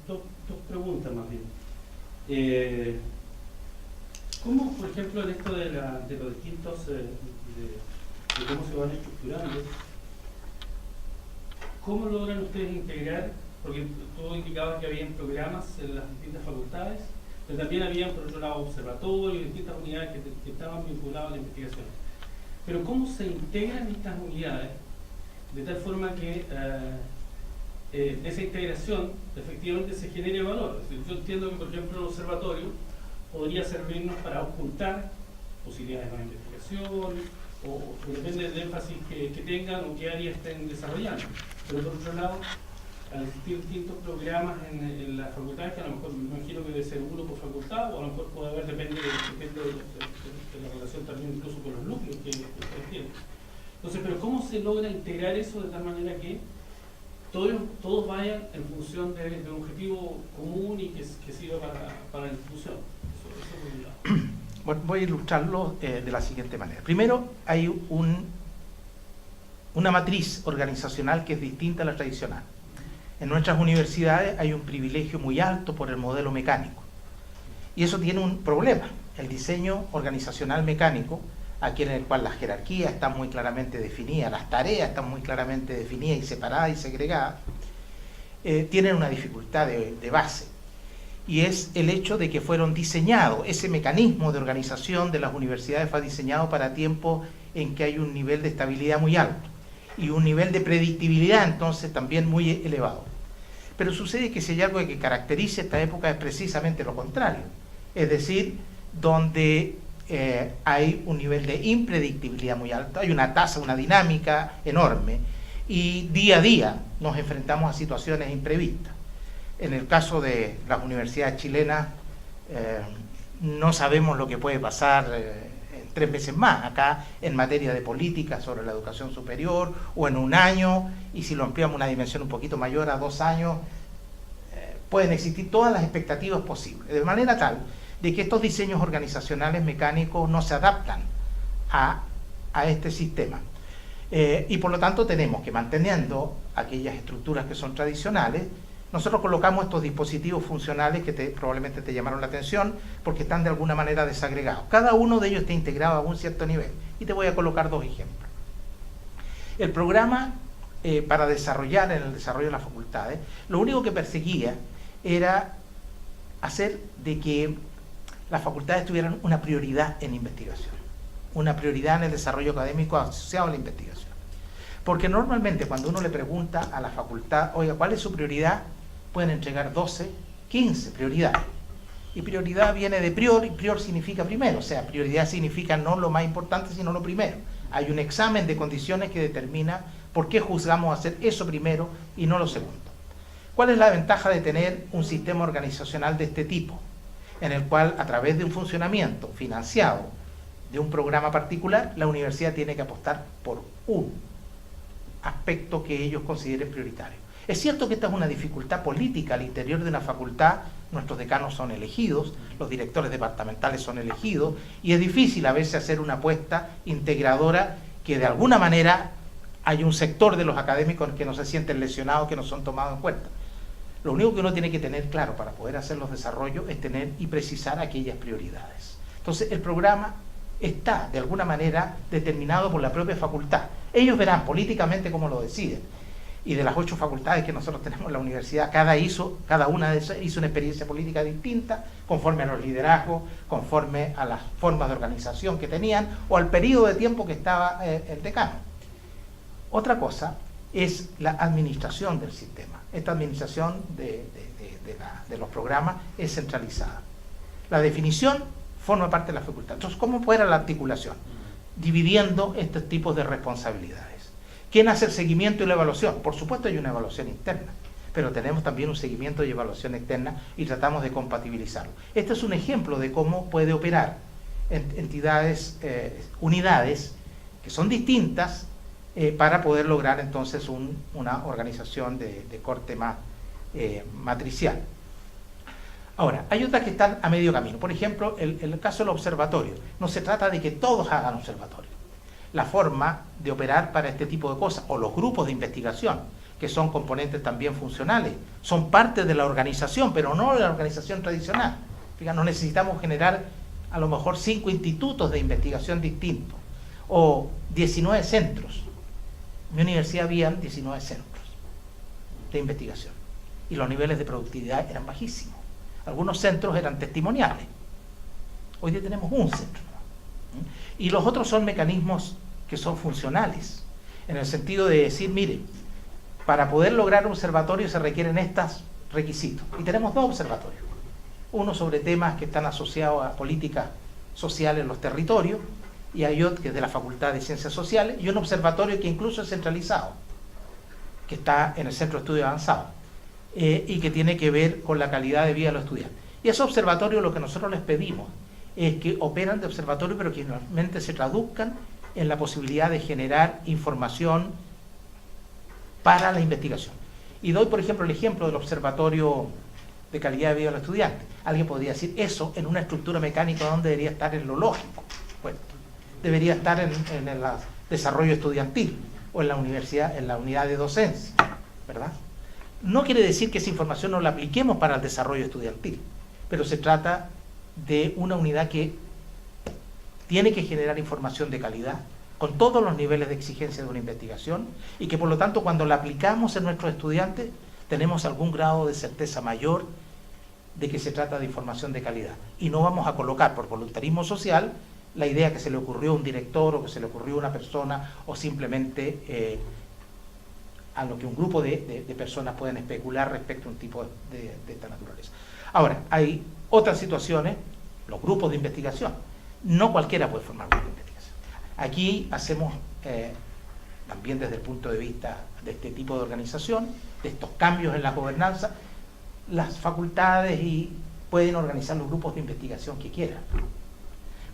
dos preguntas más bien. ¿Cómo, por ejemplo, en esto de los distintos, de cómo se van estructurando, cómo logran ustedes integrar? Porque tú indicabas que habían programas en las distintas facultades, pero también habían, por otro lado, observatorios y distintas unidades que estaban vinculadas a la investigación. Pero ¿cómo se integran estas unidades de tal forma que esa integración efectivamente se genere valor? Es decir, yo entiendo que, por ejemplo, el observatorio podría servirnos para ocultar posibilidades de nueva investigación, o depende del énfasis que tengan o qué áreas estén desarrollando. Pero por otro lado, al existir distintos programas en las facultades, que a lo mejor me imagino que debe ser uno por facultad, o a lo mejor puede haber, depende de la relación también incluso con los núcleos que ustedes tienen. Entonces, pero ¿cómo se logra integrar eso de tal manera que todos vayan en función de un objetivo común y que sirva para la institución? Eso por un lado. Bueno, voy a ilustrarlo de la siguiente manera. Primero, hay una matriz organizacional que es distinta a la tradicional. En nuestras universidades hay un privilegio muy alto por el modelo mecánico. Y eso tiene un problema. El diseño organizacional mecánico, aquí en el cual la jerarquía está muy claramente definida, las tareas están muy claramente definidas y separadas y segregadas, tienen una dificultad de base. Y es el hecho de que fueron diseñados, ese mecanismo de organización de las universidades fue diseñado para tiempos en que hay un nivel de estabilidad muy alto y un nivel de predictibilidad entonces también muy elevado. Pero sucede que si hay algo que caracteriza esta época es precisamente lo contrario, es decir, donde hay un nivel de impredictibilidad muy alto, hay una tasa, una dinámica enorme y día a día nos enfrentamos a situaciones imprevistas. En el caso de las universidades chilenas no sabemos lo que puede pasar en 3 meses más, acá en materia de política sobre la educación superior, o en un año, y si lo ampliamos a una dimensión un poquito mayor, a 2 años, pueden existir todas las expectativas posibles, de manera tal de que estos diseños organizacionales mecánicos no se adaptan a este sistema. Y por lo tanto tenemos que, manteniendo aquellas estructuras que son tradicionales, nosotros colocamos estos dispositivos funcionales que probablemente te llamaron la atención porque están de alguna manera desagregados. Cada uno de ellos está integrado a un cierto nivel. Y te voy a colocar 2 ejemplos. El programa para desarrollar en el desarrollo de las facultades, lo único que perseguía era hacer de que las facultades tuvieran una prioridad en investigación, una prioridad en el desarrollo académico asociado a la investigación. Porque normalmente cuando uno le pregunta a la facultad, oiga, ¿cuál es su prioridad?, pueden entregar 12, 15 prioridades. Y prioridad viene de prior, y prior significa primero, o sea, prioridad significa no lo más importante, sino lo primero. Hay un examen de condiciones que determina por qué juzgamos hacer eso primero y no lo segundo. ¿Cuál es la ventaja de tener un sistema organizacional de este tipo? En el cual, a través de un funcionamiento financiado de un programa particular, la universidad tiene que apostar por un aspecto que ellos consideren prioritario. Es cierto que esta es una dificultad política al interior de una facultad, nuestros decanos son elegidos, los directores departamentales son elegidos, y es difícil a veces hacer una apuesta integradora que de alguna manera hay un sector de los académicos que no se sienten lesionados, que no son tomados en cuenta. Lo único que uno tiene que tener claro para poder hacer los desarrollos es tener y precisar aquellas prioridades. Entonces el programa está de alguna manera determinado por la propia facultad. Ellos verán políticamente cómo lo deciden. Y de las 8 facultades que nosotros tenemos en la universidad, cada una de esas hizo una experiencia política distinta, conforme a los liderazgos, conforme a las formas de organización que tenían, o al periodo de tiempo que estaba el decano. Otra cosa es la administración del sistema. Esta administración de los programas es centralizada. La definición forma parte de la facultad. Entonces, ¿cómo fuera la articulación? Dividiendo estos tipos de responsabilidades. ¿Quién hace el seguimiento y la evaluación? Por supuesto hay una evaluación interna, pero tenemos también un seguimiento y evaluación externa y tratamos de compatibilizarlo. Este es un ejemplo de cómo puede operar entidades, unidades que son distintas para poder lograr entonces una organización de corte más matricial. Ahora, hay otras que están a medio camino. Por ejemplo, el caso del observatorio. No se trata de que todos hagan observatorio. La forma de operar para este tipo de cosas, o los grupos de investigación, que son componentes también funcionales, son parte de la organización, pero no de la organización tradicional. Fíjate, no necesitamos generar a lo mejor 5 institutos de investigación distintos, o 19 centros. En mi universidad habían 19 centros de investigación, y los niveles de productividad eran bajísimos. Algunos centros eran testimoniales. Hoy día tenemos un centro. Y los otros son mecanismos que son funcionales, en el sentido de decir, mire, para poder lograr un observatorio se requieren estos requisitos. Y tenemos 2 observatorios. Uno sobre temas que están asociados a políticas sociales en los territorios, y hay otro que es de la Facultad de Ciencias Sociales, y un observatorio que incluso es centralizado, que está en el Centro de Estudio Avanzado, y que tiene que ver con la calidad de vida de los estudiantes. Y ese observatorio, lo que nosotros les pedimos es que operan de observatorio, pero que realmente se traduzcan en la posibilidad de generar información para la investigación. Y doy, por ejemplo, el ejemplo del observatorio de calidad de vida de los estudiantes. Alguien podría decir, eso en una estructura mecánica, ¿dónde debería estar en lo lógico? Bueno, debería estar en el desarrollo estudiantil, o en la universidad, en la unidad de docencia, ¿verdad? No quiere decir que esa información no la apliquemos para el desarrollo estudiantil, pero se trata de una unidad que tiene que generar información de calidad, con todos los niveles de exigencia de una investigación, y que por lo tanto cuando la aplicamos en nuestros estudiantes tenemos algún grado de certeza mayor de que se trata de información de calidad. Y no vamos a colocar por voluntarismo social la idea que se le ocurrió a un director, o que se le ocurrió a una persona, o simplemente a lo que un grupo de personas pueden especular respecto a un tipo de esta naturaleza. Ahora, hay otras situaciones, los grupos de investigación. No cualquiera puede formar grupos de investigación. Aquí hacemos, también desde el punto de vista de este tipo de organización, de estos cambios en la gobernanza, las facultades pueden organizar los grupos de investigación que quieran.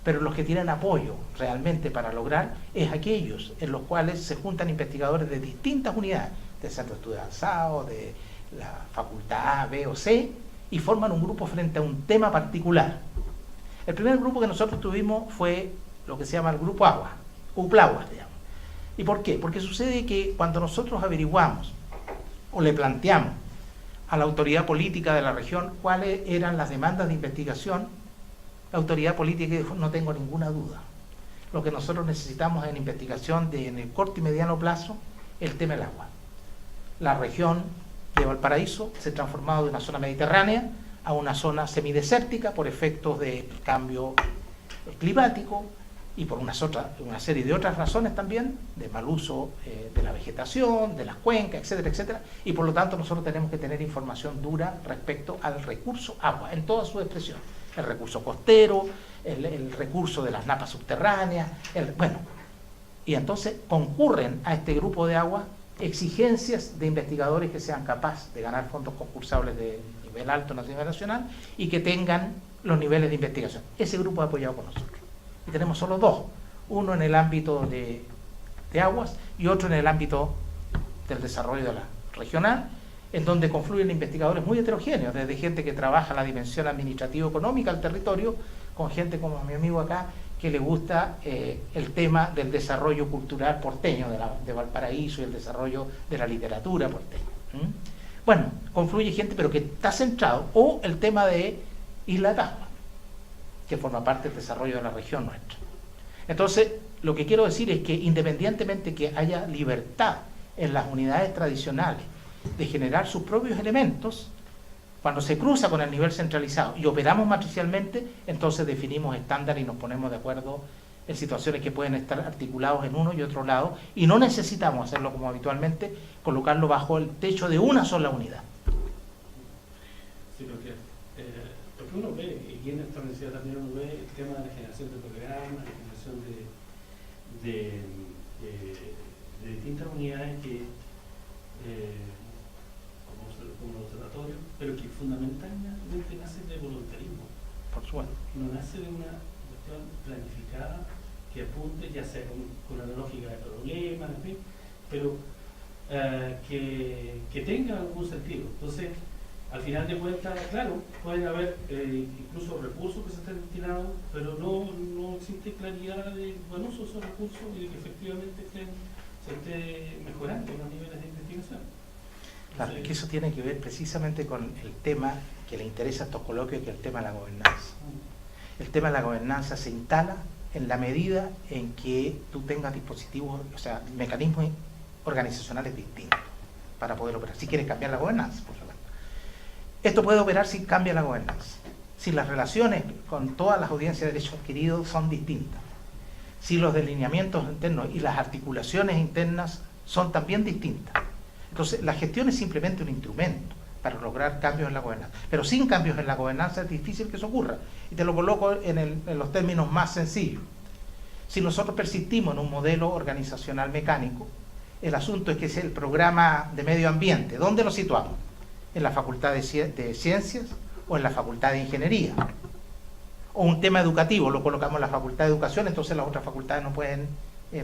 Pero los que tienen apoyo realmente para lograr es aquellos en los cuales se juntan investigadores de distintas unidades, del Centro de Estudio Avanzado, de la facultad A, B o C, y forman un grupo frente a un tema particular. El primer grupo que nosotros tuvimos fue lo que se llama el Grupo Agua, UPLAGUA se llama. ¿Y por qué? Porque sucede que cuando nosotros averiguamos o le planteamos a la autoridad política de la región cuáles eran las demandas de investigación, la autoridad política dijo, no tengo ninguna duda. Lo que nosotros necesitamos en investigación en el corto y mediano plazo, el tema del agua. La región de Valparaíso se ha transformado de una zona mediterránea a una zona semidesértica por efectos de cambio climático y por una serie de otras razones también, de mal uso de la vegetación, de las cuencas, etcétera, etcétera, y por lo tanto nosotros tenemos que tener información dura respecto al recurso agua, en toda su expresión. El recurso costero, el recurso de las napas subterráneas, y entonces concurren a este grupo de agua exigencias de investigadores que sean capaces de ganar fondos concursables de nivel alto nacional y que tengan los niveles de investigación. Ese grupo es apoyado por nosotros. y tenemos solo dos, uno en el ámbito de aguas y otro en el ámbito del desarrollo regional, en donde confluyen investigadores muy heterogéneos, desde gente que trabaja la dimensión administrativo-económica del territorio, con gente como mi amigo acá, que le gusta el tema del desarrollo cultural porteño de Valparaíso y el desarrollo de la literatura porteña. Bueno, confluye gente, pero que está centrado, o el tema de Isla de Pascua, que forma parte del desarrollo de la región nuestra. Entonces, lo que quiero decir es que independientemente que haya libertad en las unidades tradicionales de generar sus propios elementos, cuando se cruza con el nivel centralizado y operamos matricialmente, entonces definimos estándares y nos ponemos de acuerdo en situaciones que pueden estar articulados en uno y otro lado, y no necesitamos hacerlo como habitualmente, colocarlo bajo el techo de una sola unidad. Sí, porque uno ve, y en esta universidad también uno ve el tema de la generación de programas, la generación de distintas unidades que como el observatorio, pero que fundamentalmente nace de voluntarismo. Por supuesto. No nace de una cuestión planificada que apunte, ya sea con la lógica de problemas, en fin, pero que tenga algún sentido. Entonces, al final de cuentas, claro, pueden haber incluso recursos que se estén destinados, pero no existe claridad de buen uso de esos recursos y de que efectivamente se esté mejorando los niveles de investigación. Claro, es que eso tiene que ver precisamente con el tema que le interesa a estos coloquios, que es el tema de la gobernanza. El tema de la gobernanza se instala en la medida en que tú tengas dispositivos, o sea, mecanismos organizacionales distintos para poder operar. Si quieres cambiar la gobernanza, por supuesto. Esto puede operar si cambia la gobernanza. Si las relaciones con todas las audiencias de derechos adquiridos son distintas. Si los delineamientos internos y las articulaciones internas son también distintas. Entonces, la gestión es simplemente un instrumento para lograr cambios en la gobernanza. Pero sin cambios en la gobernanza es difícil que eso ocurra. Y te lo coloco en los términos más sencillos. Si nosotros persistimos en un modelo organizacional mecánico, el asunto es que es el programa de medio ambiente. ¿Dónde lo situamos? ¿En la Facultad de Ciencias o en la Facultad de Ingeniería? O un tema educativo, lo colocamos en la Facultad de Educación, entonces las otras facultades no pueden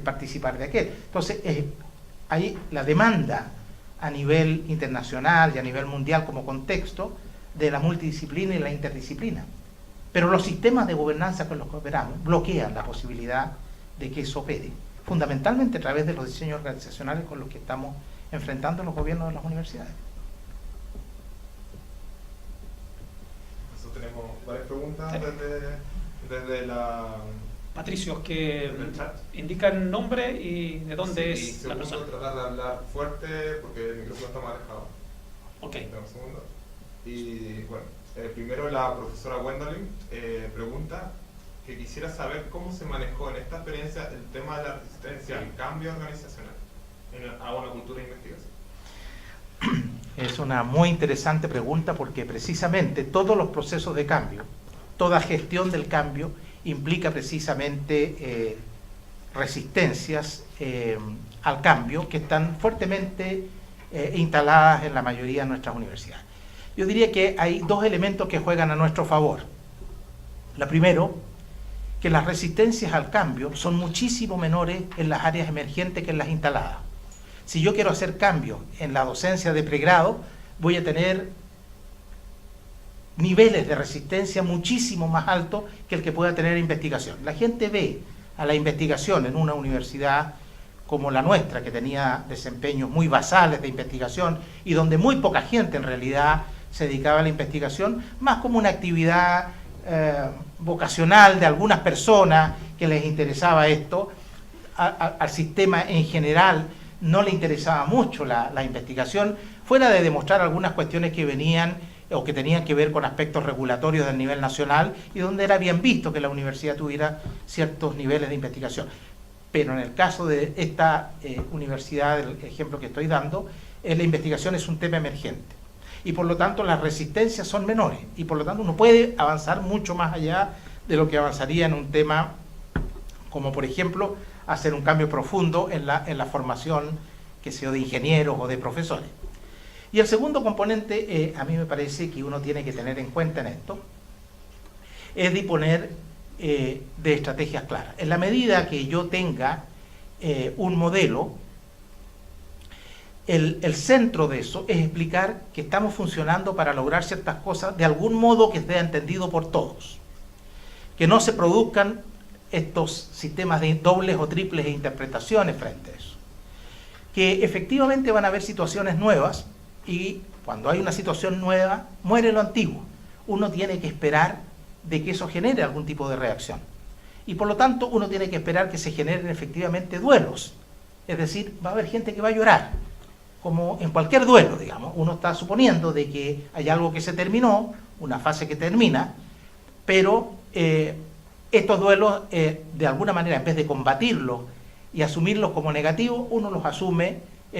participar de aquel. Entonces, ahí la demanda a nivel internacional y a nivel mundial como contexto de la multidisciplina y la interdisciplina. Pero los sistemas de gobernanza con los que operamos bloquean la posibilidad de que eso opere, fundamentalmente a través de los diseños organizacionales con los que estamos enfrentando los gobiernos de las universidades. Nosotros tenemos varias preguntas desde la... Patricios que desde el chat. indican nombre y de dónde Sí, es la segundo, persona. tratar de hablar fuerte porque el micrófono está más alejado. Ok. Espera un segundo. Y bueno, primero la profesora Gwendolyn pregunta que quisiera saber cómo se manejó en esta experiencia el tema de la resistencia al cambio organizacional a una cultura de investigación. Es una muy interesante pregunta porque precisamente todos los procesos de cambio, toda gestión del cambio implica precisamente resistencias al cambio que están fuertemente instaladas en la mayoría de nuestras universidades. Yo diría que hay dos elementos que juegan a nuestro favor. La primero, que las resistencias al cambio son muchísimo menores en las áreas emergentes que en las instaladas. Si yo quiero hacer cambios en la docencia de pregrado, voy a tener niveles de resistencia muchísimo más altos que el que pueda tener investigación. La gente ve a la investigación en una universidad como la nuestra, que tenía desempeños muy basales de investigación y donde muy poca gente en realidad se dedicaba a la investigación, más como una actividad vocacional de algunas personas que les interesaba esto. Al sistema en general no le interesaba mucho la investigación, fuera de demostrar algunas cuestiones que venían o que tenían que ver con aspectos regulatorios del nivel nacional y donde era bien visto que la universidad tuviera ciertos niveles de investigación. Pero en el caso de esta universidad, el ejemplo que estoy dando, la investigación es un tema emergente y por lo tanto las resistencias son menores y por lo tanto uno puede avanzar mucho más allá de lo que avanzaría en un tema como por ejemplo hacer un cambio profundo en la formación que sea de ingenieros o de profesores. Y el segundo componente, a mí me parece que uno tiene que tener en cuenta en esto, es disponer de estrategias claras. En la medida que yo tenga un modelo, el centro de eso es explicar que estamos funcionando para lograr ciertas cosas de algún modo que esté entendido por todos. Que no se produzcan estos sistemas de dobles o triples interpretaciones frente a eso. Que efectivamente van a haber situaciones nuevas y cuando hay una situación nueva, muere lo antiguo. Uno tiene que esperar de que eso genere algún tipo de reacción. Y por lo tanto, uno tiene que esperar que se generen efectivamente duelos. Es decir, va a haber gente que va a llorar. Como en cualquier duelo, digamos. Uno está suponiendo de que hay algo que se terminó, una fase que termina, pero estos duelos, de alguna manera, en vez de combatirlos y asumirlos como negativos, uno los asume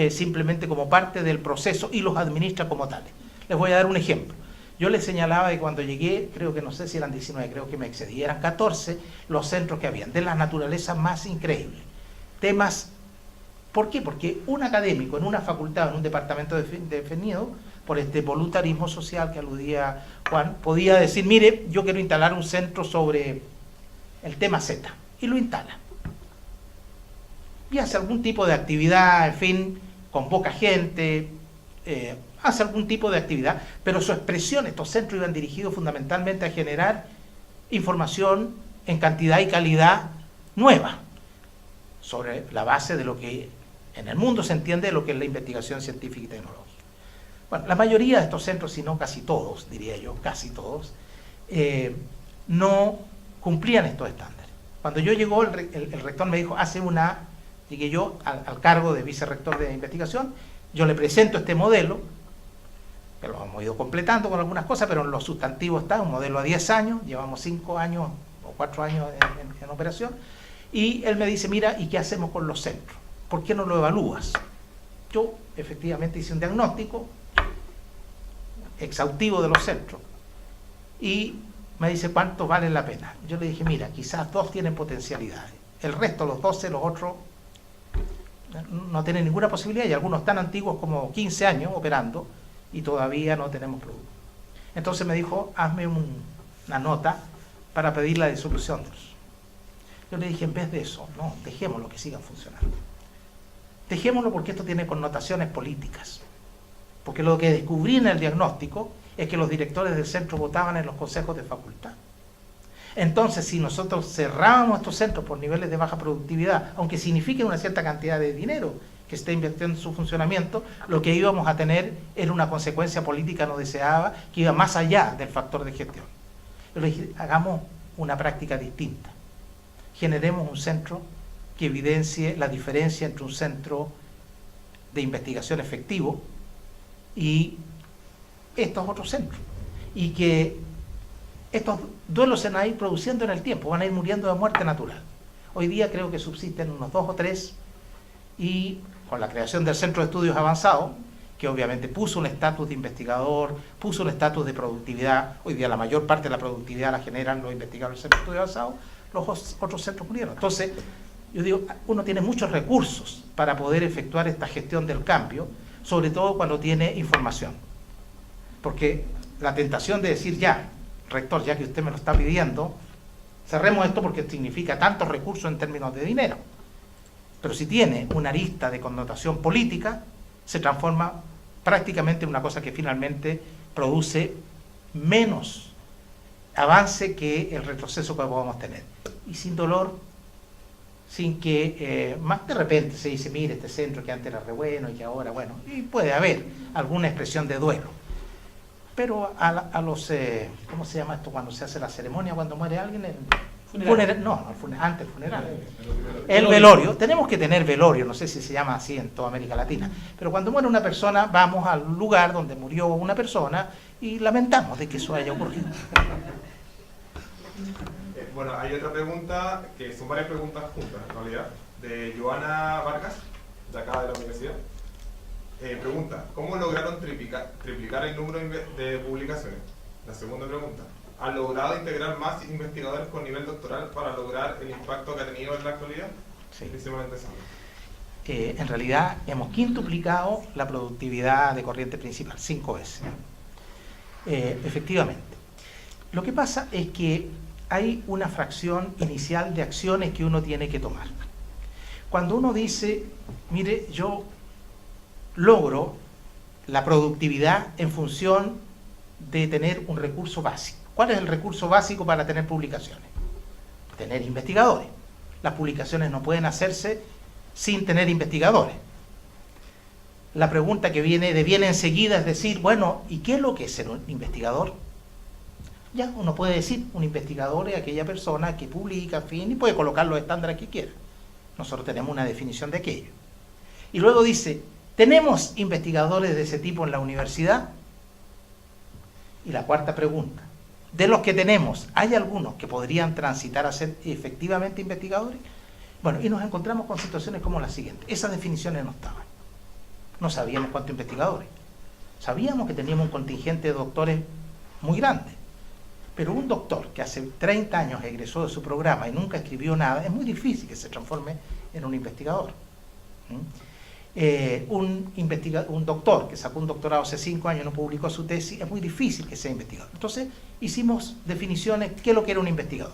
simplemente como parte del proceso y los administra como tales. Les voy a dar un ejemplo. Yo les señalaba que cuando llegué, creo que no sé si eran 19, creo que me excedí, eran 14 los centros que habían, de la naturaleza más increíble. Temas, ¿por qué? Porque un académico en una facultad, en un departamento definido por este voluntarismo social que aludía Juan, podía decir, mire, yo quiero instalar un centro sobre el tema Z, y lo instala. Y hace algún tipo de actividad, en fin, con poca gente, hace algún tipo de actividad, pero su expresión, estos centros iban dirigidos fundamentalmente a generar información en cantidad y calidad nueva, sobre la base de lo que en el mundo se entiende de lo que es la investigación científica y tecnológica. Bueno, la mayoría de estos centros, si no casi todos, diría yo, casi todos, no cumplían estos estándares. Cuando yo llegó, el rector me dijo, llegué yo al cargo de vicerrector de investigación, yo le presento este modelo, que lo hemos ido completando con algunas cosas, pero en lo sustantivo está, un modelo a 10 años, llevamos 5 años o 4 años en operación, y él me dice, mira, ¿y qué hacemos con los centros? ¿Por qué no lo evalúas? Yo efectivamente hice un diagnóstico exhaustivo de los centros, y me dice, ¿cuántos valen la pena? Yo le dije, mira, quizás 2 tienen potencialidades, el resto, los 12, los otros, no tienen ninguna posibilidad, y algunos tan antiguos como 15 años operando, y todavía no tenemos producto. Entonces me dijo, hazme una nota para pedir la disolución de los. Yo le dije, en vez de eso, no, dejémoslo que sigan funcionando. Dejémoslo porque esto tiene connotaciones políticas. Porque lo que descubrí en el diagnóstico es que los directores del centro votaban en los consejos de facultad. Entonces, si nosotros cerrábamos estos centros por niveles de baja productividad, aunque signifique una cierta cantidad de dinero que esté invirtiendo en su funcionamiento, lo que íbamos a tener era una consecuencia política no deseada que iba más allá del factor de gestión. Yo le dije, hagamos una práctica distinta. Generemos un centro que evidencie la diferencia entre un centro de investigación efectivo y estos otros centros. Y que estos duelos se van a ir produciendo en el tiempo, van a ir muriendo de muerte natural. Hoy día creo que subsisten unos 2 o 3, y con la creación del Centro de Estudios Avanzados, que obviamente puso un estatus de investigador, puso un estatus de productividad, hoy día la mayor parte de la productividad la generan los investigadores del Centro de Estudios Avanzados, los otros centros murieron. Entonces, yo digo, uno tiene muchos recursos para poder efectuar esta gestión del cambio, sobre todo cuando tiene información. Porque la tentación de decir, ya, rector, ya que usted me lo está pidiendo, cerremos esto porque significa tantos recursos en términos de dinero. Pero si tiene una arista de connotación política, se transforma prácticamente en una cosa que finalmente produce menos avance que el retroceso que podamos tener. Y sin dolor, sin que más de repente se dice, mire, este centro que antes era re bueno y que ahora, bueno, y puede haber alguna expresión de duelo. Pero a los, ¿cómo se llama esto cuando se hace la ceremonia cuando muere alguien? Antes el funeral. El velorio. Tenemos que tener velorio, no sé si se llama así en toda América Latina. Pero cuando muere una persona, vamos al lugar donde murió una persona y lamentamos de que eso haya ocurrido. Bueno, hay otra pregunta, que son varias preguntas juntas en realidad, de Joana Vargas, de acá de la universidad. Pregunta, ¿cómo lograron triplicar el número de publicaciones? La segunda pregunta, ¿han logrado integrar más investigadores con nivel doctoral para lograr el impacto que ha tenido en la actualidad? Sí. Principalmente eso. En realidad hemos quintuplicado la productividad de corriente principal, 5 veces. Efectivamente. Lo que pasa es que hay una fracción inicial de acciones que uno tiene que tomar. Cuando uno dice, mire, yo logro la productividad en función de tener un recurso básico. ¿Cuál es el recurso básico para tener publicaciones? Tener investigadores. Las publicaciones no pueden hacerse sin tener investigadores. La pregunta que viene enseguida es decir, bueno, ¿y qué es lo que es ser un investigador? Ya, uno puede decir, un investigador es aquella persona que publica, en fin, y puede colocar los estándares que quiera. Nosotros tenemos una definición de aquello. Y luego dice, ¿tenemos investigadores de ese tipo en la universidad? Y la cuarta pregunta, de los que tenemos, ¿hay algunos que podrían transitar a ser efectivamente investigadores? Bueno, y nos encontramos con situaciones como la siguiente. Esas definiciones no estaban. No sabíamos cuántos investigadores. Sabíamos que teníamos un contingente de doctores muy grande. Pero un doctor que hace 30 años egresó de su programa y nunca escribió nada, es muy difícil que se transforme en un investigador. Un doctor que sacó un doctorado hace 5 años y no publicó su tesis, es muy difícil que sea investigador. Entonces hicimos definiciones, ¿qué es lo que era un investigador?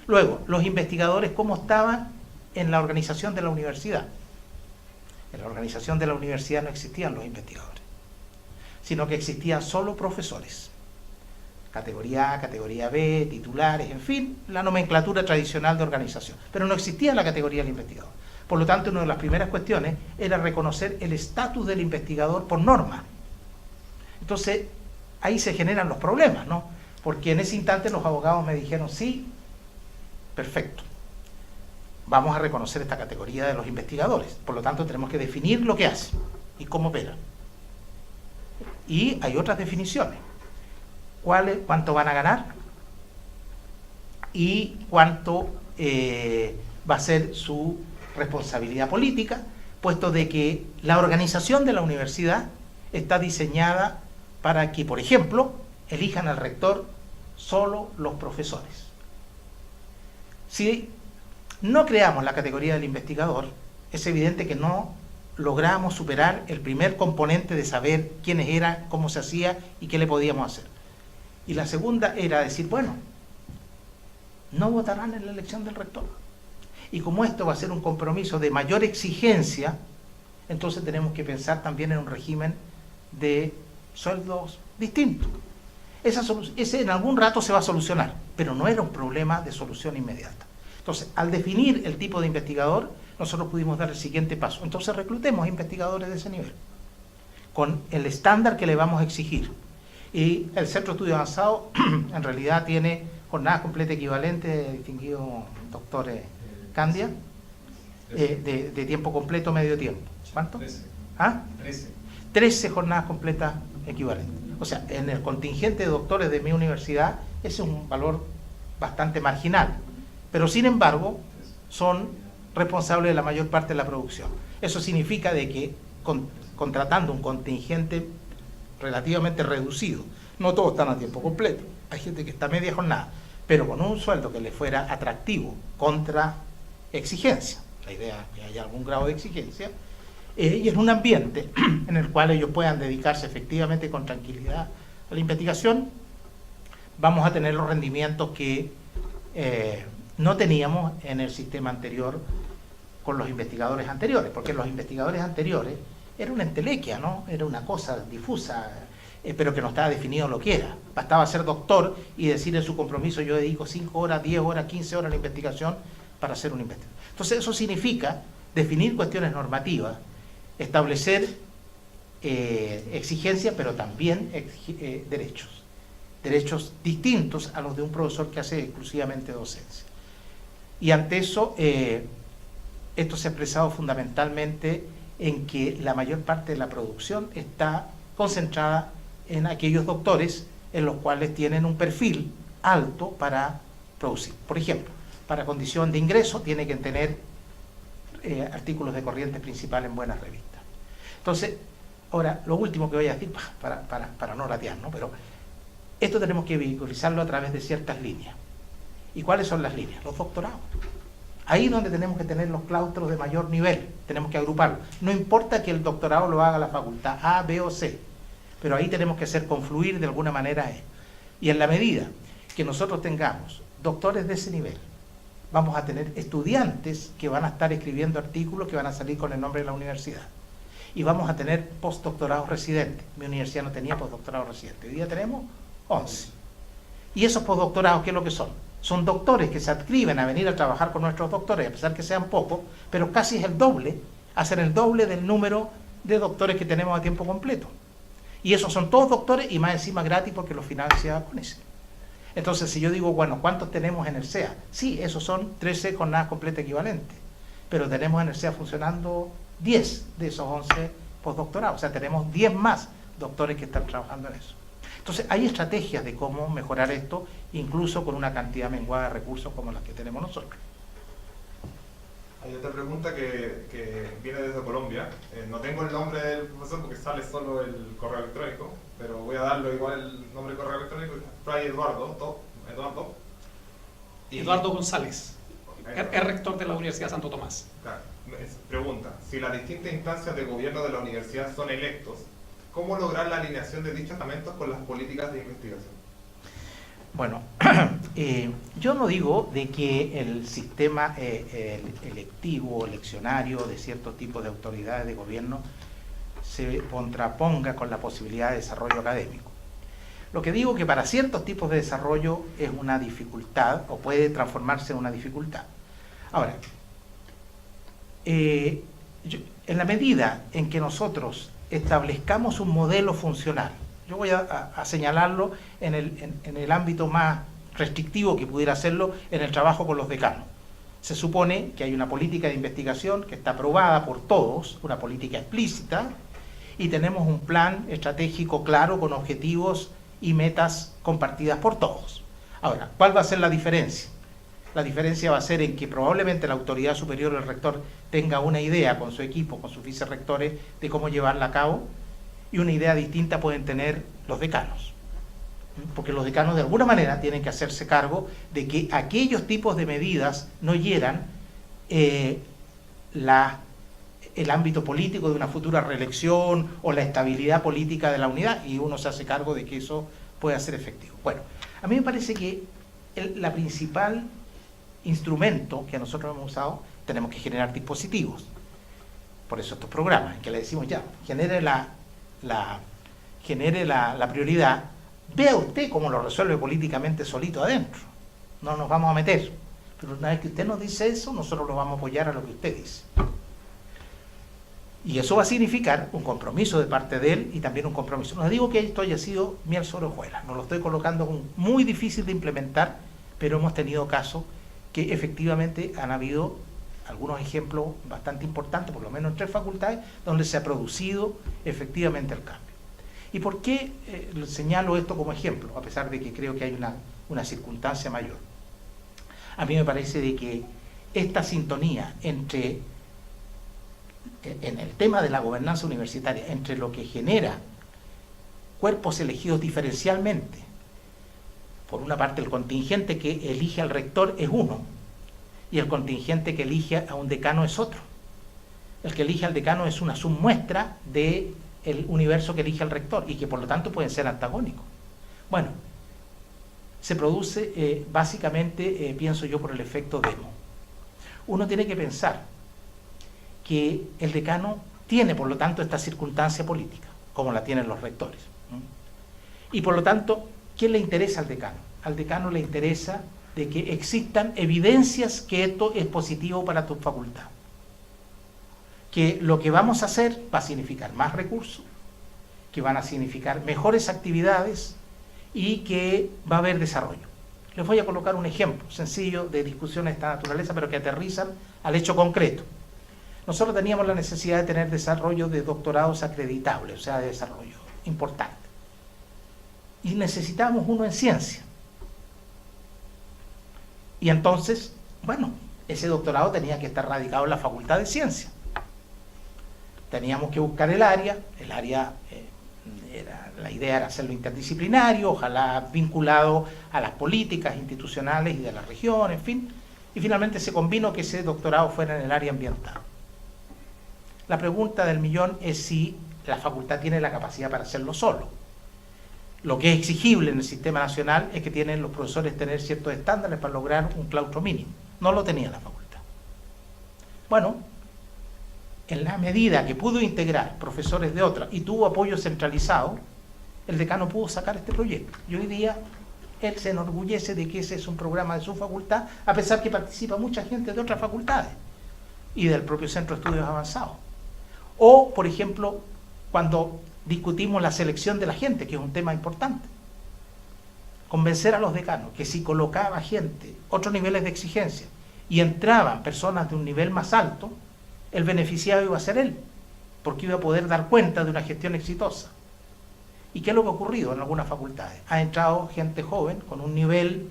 Luego, los investigadores, ¿cómo estaban en la organización de la universidad? En la organización de la universidad no existían los investigadores, sino que existían solo profesores. Categoría A, categoría B, titulares, en fin, la nomenclatura tradicional de organización. Pero no existía la categoría del investigador. Por lo tanto, una de las primeras cuestiones era reconocer el estatus del investigador por norma. Entonces, ahí se generan los problemas, ¿no? Porque en ese instante los abogados me dijeron, sí, perfecto, vamos a reconocer esta categoría de los investigadores. Por lo tanto, tenemos que definir lo que hacen y cómo operan. Y hay otras definiciones. ¿Cuánto van a ganar? Y cuánto va a ser su responsabilidad política, puesto de que la organización de la universidad está diseñada para que, por ejemplo, elijan al rector solo los profesores. Si no creamos la categoría del investigador, es evidente que no logramos superar el primer componente de saber quiénes eran, cómo se hacía y qué le podíamos hacer. Y la segunda era decir, bueno, no votarán en la elección del rector. Y como esto va a ser un compromiso de mayor exigencia, entonces tenemos que pensar también en un régimen de sueldos distintos. Ese en algún rato se va a solucionar, pero no era un problema de solución inmediata. Entonces, al definir el tipo de investigador, nosotros pudimos dar el siguiente paso. Entonces, reclutemos investigadores de ese nivel, con el estándar que le vamos a exigir. Y el Centro de Estudio Avanzado en realidad tiene jornada completa equivalente, distinguido doctor Candia, de tiempo completo, medio tiempo. ¿Cuánto? 13. ¿Ah? 13. 13 jornadas completas equivalentes. O sea, en el contingente de doctores de mi universidad, ese es un valor bastante marginal. Pero sin embargo, son responsables de la mayor parte de la producción. Eso significa de que contratando un contingente relativamente reducido, no todos están a tiempo completo, hay gente que está a media jornada, pero con un sueldo que le fuera atractivo contra exigencia, la idea es que haya algún grado de exigencia, y en un ambiente en el cual ellos puedan dedicarse efectivamente con tranquilidad a la investigación, vamos a tener los rendimientos que no teníamos en el sistema anterior con los investigadores anteriores, porque los investigadores anteriores era una entelequia, ¿no? Era una cosa difusa, pero que no estaba definido lo que era. Bastaba ser doctor y decir en su compromiso, yo dedico 5 horas, 10 horas, 15 horas a la investigación para ser un investigador. Entonces eso significa definir cuestiones normativas, establecer exigencias, pero también derechos distintos a los de un profesor que hace exclusivamente docencia. Y ante eso, esto se ha expresado fundamentalmente en que la mayor parte de la producción está concentrada en aquellos doctores en los cuales tienen un perfil alto para producir. Por ejemplo, para condición de ingreso tiene que tener artículos de corriente principal en buenas revistas. Entonces, ahora, lo último que voy a decir, para no latear, ¿no? Pero esto tenemos que vehiculizarlo a través de ciertas líneas. ¿Y cuáles son las líneas? Los doctorados. Ahí es donde tenemos que tener los claustros de mayor nivel, tenemos que agruparlos. No importa que el doctorado lo haga la facultad A, B o C, pero ahí tenemos que hacer confluir de alguna manera. Y en la medida que nosotros tengamos doctores de ese nivel. Vamos a tener estudiantes que van a estar escribiendo artículos que van a salir con el nombre de la universidad. Y vamos a tener postdoctorados residentes. Mi universidad no tenía postdoctorados residentes. Hoy día tenemos 11. Y esos postdoctorados, ¿qué es lo que son? Son doctores que se adscriben a venir a trabajar con nuestros doctores, a pesar que sean pocos, pero casi es el doble, hacen el doble del número de doctores que tenemos a tiempo completo. Y esos son todos doctores y más encima gratis porque los financia CONESE. Entonces, si yo digo, bueno, ¿cuántos tenemos en el SEA? Sí, esos son 13 jornadas completas equivalentes, pero tenemos en el SEA funcionando 10 de esos 11 postdoctorados, o sea, tenemos 10 más doctores que están trabajando en eso. Entonces, hay estrategias de cómo mejorar esto, incluso con una cantidad menguada de recursos como las que tenemos nosotros. Hay otra pregunta que viene desde Colombia. No tengo el nombre del profesor porque sale solo el correo electrónico, pero voy a darlo igual el nombre del correo electrónico. Fray Eduardo. Eduardo González, es rector de la Universidad Santo Tomás. Claro, pregunta, si las distintas instancias de gobierno de la universidad son electos, ¿cómo lograr la alineación de dichos estamentos con las políticas de investigación? Bueno, yo no digo de que el sistema electivo o eleccionario de ciertos tipos de autoridades de gobierno se contraponga con la posibilidad de desarrollo académico. Lo que digo que para ciertos tipos de desarrollo es una dificultad o puede transformarse en una dificultad. Ahora, en la medida en que nosotros establezcamos un modelo funcional, yo voy a señalarlo en el ámbito más restrictivo que pudiera hacerlo en el trabajo con los decanos. Se supone que hay una política de investigación que está aprobada por todos, una política explícita, y tenemos un plan estratégico claro con objetivos y metas compartidas por todos. Ahora, ¿cuál va a ser la diferencia? La diferencia va a ser en que probablemente la autoridad superior, el rector, tenga una idea con su equipo, con sus vicerrectores, de cómo llevarla a cabo, y una idea distinta pueden tener los decanos. Porque los decanos de alguna manera tienen que hacerse cargo de que aquellos tipos de medidas no hieran el ámbito político de una futura reelección o la estabilidad política de la unidad, y uno se hace cargo de que eso pueda ser efectivo. Bueno, a mí me parece que la principal instrumento que nosotros hemos usado, tenemos que generar dispositivos. Por eso estos programas, que le decimos ya, genere la prioridad, vea usted cómo lo resuelve políticamente solito adentro. No nos vamos a meter. Pero una vez que usted nos dice eso, nosotros lo vamos a apoyar a lo que usted dice. Y eso va a significar un compromiso de parte de él y también un compromiso. No digo que esto haya sido miel sobre hojuelas, no lo estoy colocando como muy difícil de implementar, pero hemos tenido casos que efectivamente han habido algunos ejemplos bastante importantes, por lo menos en 3 facultades, donde se ha producido efectivamente el cambio. ¿Y por qué señalo esto como ejemplo, a pesar de que creo que hay una circunstancia mayor? A mí me parece de que esta sintonía entre, en el tema de la gobernanza universitaria, entre lo que genera cuerpos elegidos diferencialmente, por una parte el contingente que elige al rector es uno, y el contingente que elige a un decano es otro. El que elige al decano es una submuestra del universo que elige al rector y que por lo tanto pueden ser antagónicos. Bueno, se produce básicamente, pienso yo, por el efecto demo. Uno tiene que pensar que el decano tiene por lo tanto esta circunstancia política, como la tienen los rectores. Y por lo tanto, ¿qué le interesa al decano? Al decano le interesa de que existan evidencias que esto es positivo para tu facultad. Que lo que vamos a hacer va a significar más recursos, que van a significar mejores actividades y que va a haber desarrollo. Les voy a colocar un ejemplo sencillo de discusión de esta naturaleza, pero que aterrizan al hecho concreto. Nosotros teníamos la necesidad de tener desarrollo de doctorados acreditables, o sea, de desarrollo importante. Y necesitábamos uno en ciencia. Y entonces, bueno, ese doctorado tenía que estar radicado en la Facultad de Ciencia. Teníamos que buscar el área la idea era hacerlo interdisciplinario, ojalá vinculado a las políticas institucionales y de la región, en fin, y finalmente se combinó que ese doctorado fuera en el área ambiental. La pregunta del millón es si la facultad tiene la capacidad para hacerlo solo. Lo que es exigible en el sistema nacional es que tienen los profesores tener ciertos estándares para lograr un claustro mínimo. No lo tenía la facultad. Bueno, en la medida que pudo integrar profesores de otras y tuvo apoyo centralizado, el decano pudo sacar este proyecto. Y hoy día él se enorgullece de que ese es un programa de su facultad, a pesar que participa mucha gente de otras facultades y del propio Centro de Estudios Avanzados. O, por ejemplo, cuando discutimos la selección de la gente, que es un tema importante, convencer a los decanos que si colocaba gente, otros niveles de exigencia, y entraban personas de un nivel más alto, el beneficiado iba a ser él, porque iba a poder dar cuenta de una gestión exitosa. ¿Y qué es lo que ha ocurrido en algunas facultades? Ha entrado gente joven con un nivel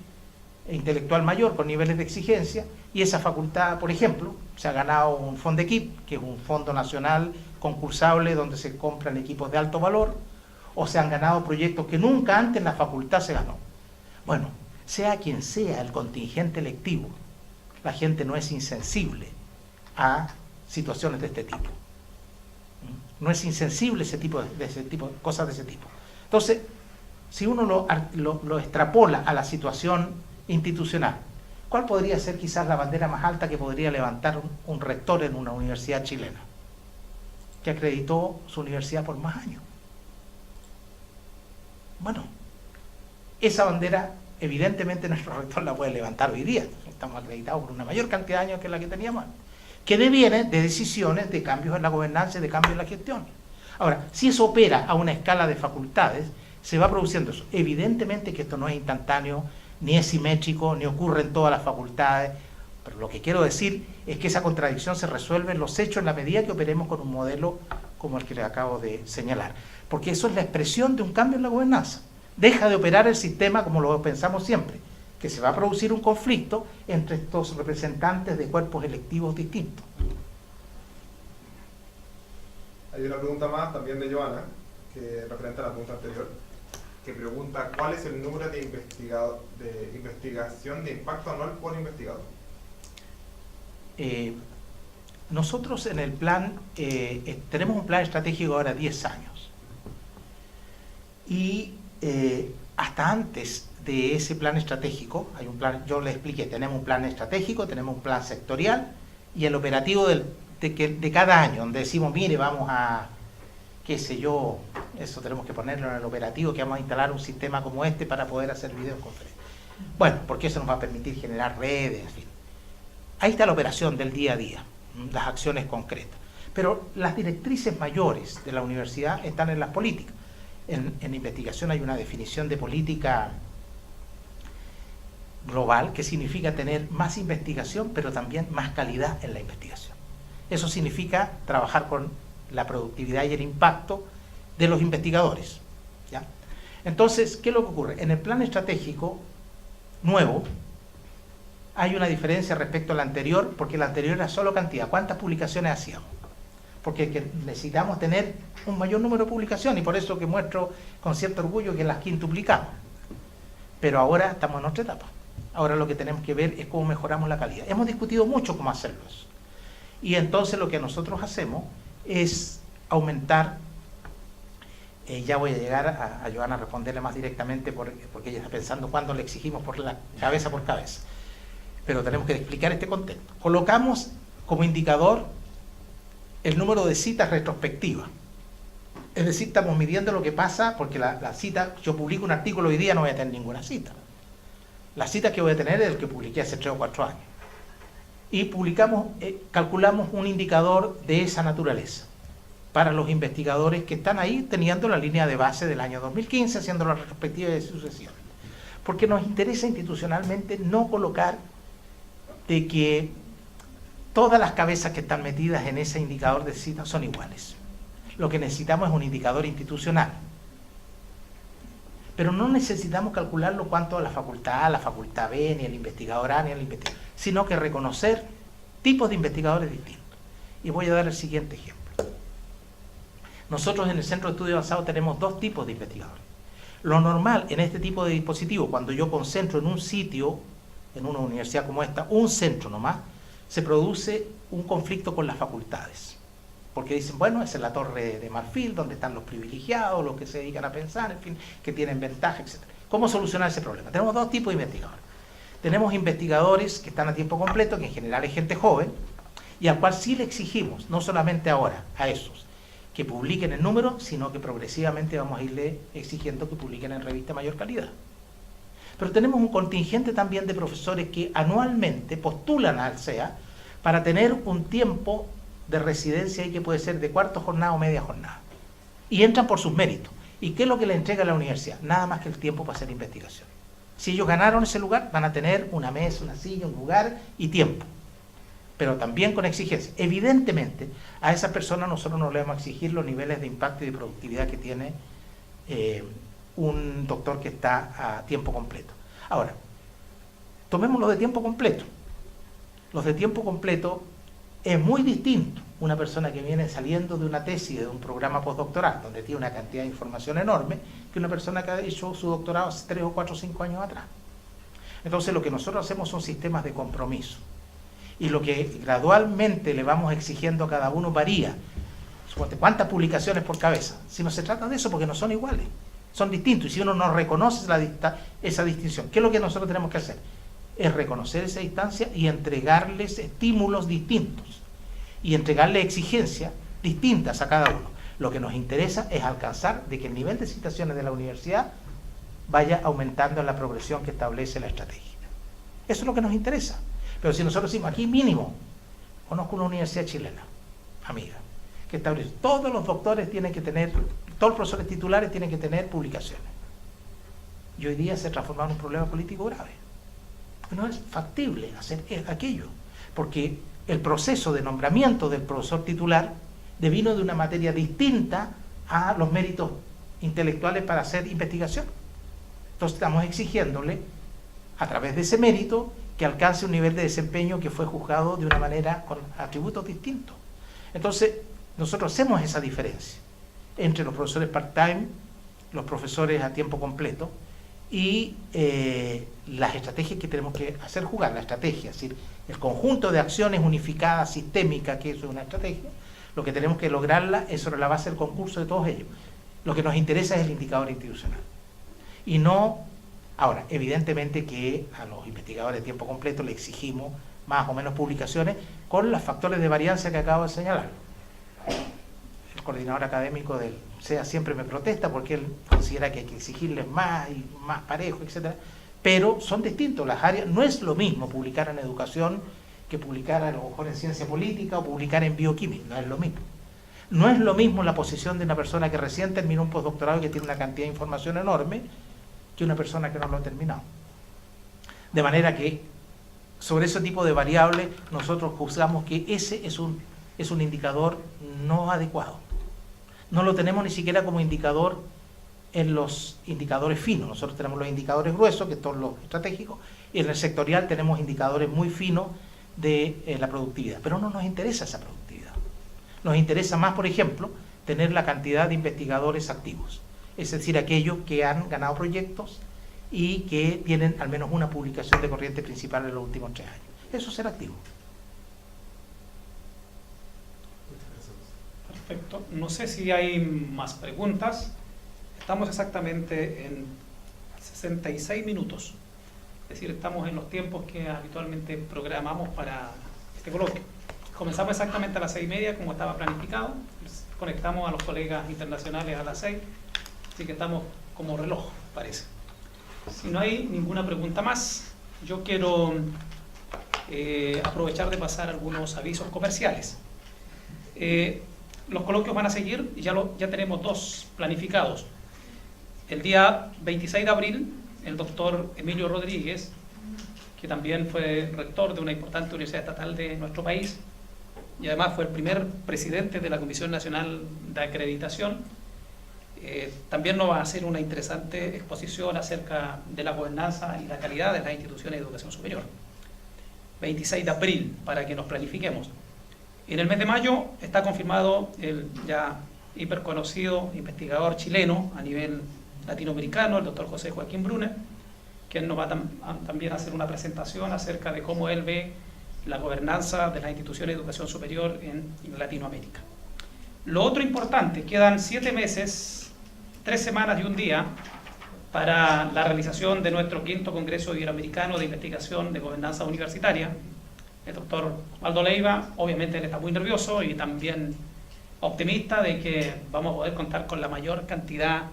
intelectual mayor, con niveles de exigencia, y esa facultad, por ejemplo, se ha ganado un FONDEQUIP, que es un fondo nacional concursable donde se compran equipos de alto valor, o se han ganado proyectos que nunca antes en la facultad se ganó. Bueno, sea quien sea el contingente electivo, la gente no es insensible a situaciones de este tipo. No es insensible cosas de ese tipo. Entonces, si uno lo extrapola a la situación institucional, ¿cuál podría ser quizás la bandera más alta que podría levantar un rector en una universidad chilena que acreditó su universidad por más años? Bueno, esa bandera evidentemente nuestro rector la puede levantar hoy día. Estamos acreditados por una mayor cantidad de años que la que teníamos antes, que deviene de decisiones, de cambios en la gobernanza y de cambios en la gestión. Ahora, si eso opera a una escala de facultades, se va produciendo eso. Evidentemente que esto no es instantáneo, ni es simétrico, ni ocurre en todas las facultades, pero lo que quiero decir es que esa contradicción se resuelve en los hechos en la medida que operemos con un modelo como el que les acabo de señalar, porque eso es la expresión de un cambio en la gobernanza. Deja de operar el sistema como lo pensamos siempre, que se va a producir un conflicto entre estos representantes de cuerpos electivos distintos. Hay una pregunta más también de Joana, que referente a la pregunta anterior, que pregunta ¿cuál es el número de investigación de impacto anual por investigador? Nosotros en el plan, tenemos un plan estratégico ahora 10 años. Y hasta antes de ese plan estratégico, hay un plan, yo les expliqué, tenemos un plan estratégico, tenemos un plan sectorial y el operativo de cada año, donde decimos, mire, vamos a, qué sé yo, eso tenemos que ponerlo en el operativo, que vamos a instalar un sistema como este para poder hacer videoconferencias. Bueno, porque eso nos va a permitir generar redes, en fin. Ahí está la operación del día a día, las acciones concretas. Pero las directrices mayores de la universidad están en las políticas. En investigación hay una definición de política global que significa tener más investigación, pero también más calidad en la investigación. Eso significa trabajar con la productividad y el impacto de los investigadores, ¿ya? Entonces, ¿qué es lo que ocurre? En el plan estratégico nuevo hay una diferencia respecto al anterior, porque el anterior era solo cantidad. ¿Cuántas publicaciones hacíamos? Porque necesitamos tener un mayor número de publicaciones y por eso que muestro con cierto orgullo que las quintuplicamos. Pero ahora estamos en otra etapa. Ahora lo que tenemos que ver es cómo mejoramos la calidad. Hemos discutido mucho cómo hacerlo eso. Y entonces lo que nosotros hacemos es aumentar, ya voy a llegar a Joana a responderle más directamente porque ella está pensando cuándo le exigimos por cabeza. Pero tenemos que explicar este contexto. Colocamos como indicador el número de citas retrospectivas. Es decir, estamos midiendo lo que pasa, porque la cita, yo publico un artículo hoy día, no voy a tener ninguna cita. La cita que voy a tener es el que publiqué hace 3 o 4 años. Y calculamos un indicador de esa naturaleza para los investigadores que están ahí teniendo la línea de base del año 2015, haciendo la retrospectiva de sucesión. Porque nos interesa institucionalmente no colocar de que todas las cabezas que están metidas en ese indicador de citas son iguales. Lo que necesitamos es un indicador institucional. Pero no necesitamos calcularlo cuánto a la facultad A, la facultad B, ni el investigador A, ni el investigador, sino que reconocer tipos de investigadores distintos. Y voy a dar el siguiente ejemplo. Nosotros en el Centro de Estudios Avanzados tenemos 2 tipos de investigadores. Lo normal en este tipo de dispositivo, cuando yo concentro en un sitio, en una universidad como esta, un centro nomás, se produce un conflicto con las facultades. porque dicen, bueno, esa es la torre de marfil, donde están los privilegiados, los que se dedican a pensar, en fin, que tienen ventaja, etc. ¿Cómo solucionar ese problema? Tenemos dos tipos de investigadores. Tenemos investigadores que están a tiempo completo, que en general es gente joven, y al cual sí le exigimos, no solamente ahora, a esos, que publiquen el número, sino que progresivamente vamos a irle exigiendo que publiquen en revista de mayor calidad. Pero tenemos un contingente también de profesores que anualmente postulan al CEA para tener un tiempo de residencia y que puede ser de cuarto jornada o media jornada. Y entran por sus méritos. ¿Y qué es lo que le entrega la universidad? Nada más que el tiempo para hacer investigación. Si ellos ganaron ese lugar, van a tener una mesa, una silla, un lugar y tiempo. Pero también con exigencia. Evidentemente, a esas personas nosotros no le vamos a exigir los niveles de impacto y de productividad que tiene un doctor que está a tiempo completo. Ahora, tomemos los de tiempo completo. Los de tiempo completo es muy distinto una persona que viene saliendo de una tesis, de un programa postdoctoral, donde tiene una cantidad de información enorme, que una persona que ha hecho su doctorado hace 3 o 4 o 5 años atrás. Entonces lo que nosotros hacemos son sistemas de compromiso. Y lo que gradualmente le vamos exigiendo a cada uno varía. ¿Cuántas publicaciones por cabeza? Si no se trata de eso, porque no son iguales, son distintos. Y si uno no reconoce esa distinción, ¿qué es lo que nosotros tenemos que hacer? Es reconocer esa distancia y entregarles estímulos distintos y entregarles exigencias distintas a cada uno. Lo que nos interesa es alcanzar de que el nivel de citaciones de la universidad vaya aumentando en la progresión que establece la estrategia. Eso es lo que nos interesa. Pero si nosotros decimos aquí mínimo, conozco una universidad chilena, amiga, que establece, todos los doctores tienen que tener, todos los profesores titulares tienen que tener publicaciones. Y hoy día se transforma en un problema político grave. No es factible hacer aquello, porque el proceso de nombramiento del profesor titular devino de una materia distinta a los méritos intelectuales para hacer investigación. Entonces estamos exigiéndole, a través de ese mérito, que alcance un nivel de desempeño que fue juzgado de una manera con atributos distintos. Entonces, nosotros hacemos esa diferencia entre los profesores part-time, los profesores a tiempo completo, y las estrategias que tenemos que hacer jugar, la estrategia, es decir, el conjunto de acciones unificadas, sistémicas, que eso es una estrategia, lo que tenemos que lograrla es sobre la base del concurso de todos ellos. Lo que nos interesa es el indicador institucional. Y no, ahora, evidentemente que a los investigadores de tiempo completo le exigimos más o menos publicaciones con los factores de varianza que acabo de señalar. El coordinador académico del CEA siempre me protesta porque él considera que hay que exigirles más y más parejo, etc. Pero son distintos las áreas. No es lo mismo publicar en educación que publicar a lo mejor en ciencia política o publicar en bioquímica. No es lo mismo. No es lo mismo la posición de una persona que recién terminó un postdoctorado y que tiene una cantidad de información enorme que una persona que no lo ha terminado. De manera que sobre ese tipo de variables nosotros juzgamos que ese es un indicador no adecuado. No lo tenemos ni siquiera como indicador en los indicadores finos. Nosotros tenemos los indicadores gruesos, que son los estratégicos, y en el sectorial tenemos indicadores muy finos de la productividad. Pero no nos interesa esa productividad. Nos interesa más, por ejemplo, tener la cantidad de investigadores activos. Es decir, aquellos que han ganado proyectos y que tienen al menos una publicación de corriente principal en los últimos 3 años. Eso es ser activo. Perfecto. No sé si hay más preguntas. Estamos exactamente en 66 minutos. Es decir, estamos en los tiempos que habitualmente programamos para este coloquio. Comenzamos exactamente a las 6:30 como estaba planificado. Conectamos a los colegas internacionales a las 6. Así que estamos como reloj, parece. Si no hay ninguna pregunta más, yo quiero aprovechar de pasar algunos avisos comerciales. Los coloquios van a seguir y ya tenemos 2 planificados. El día 26 de abril, el doctor Emilio Rodríguez, que también fue rector de una importante universidad estatal de nuestro país y además fue el primer presidente de la Comisión Nacional de Acreditación, también nos va a hacer una interesante exposición acerca de la gobernanza y la calidad de las instituciones de educación superior. 26 de abril, para que nos planifiquemos. En el mes de mayo está confirmado el ya hiperconocido investigador chileno a nivel latinoamericano, el doctor José Joaquín Brunner, quien nos va también a hacer una presentación acerca de cómo él ve la gobernanza de las instituciones de educación superior en Latinoamérica. Lo otro importante, quedan 7 meses, 3 semanas y un día para la realización de nuestro 5º Congreso Iberoamericano de Investigación de Gobernanza Universitaria. El doctor Osvaldo Leiva, obviamente él está muy nervioso y también optimista de que vamos a poder contar con la mayor cantidad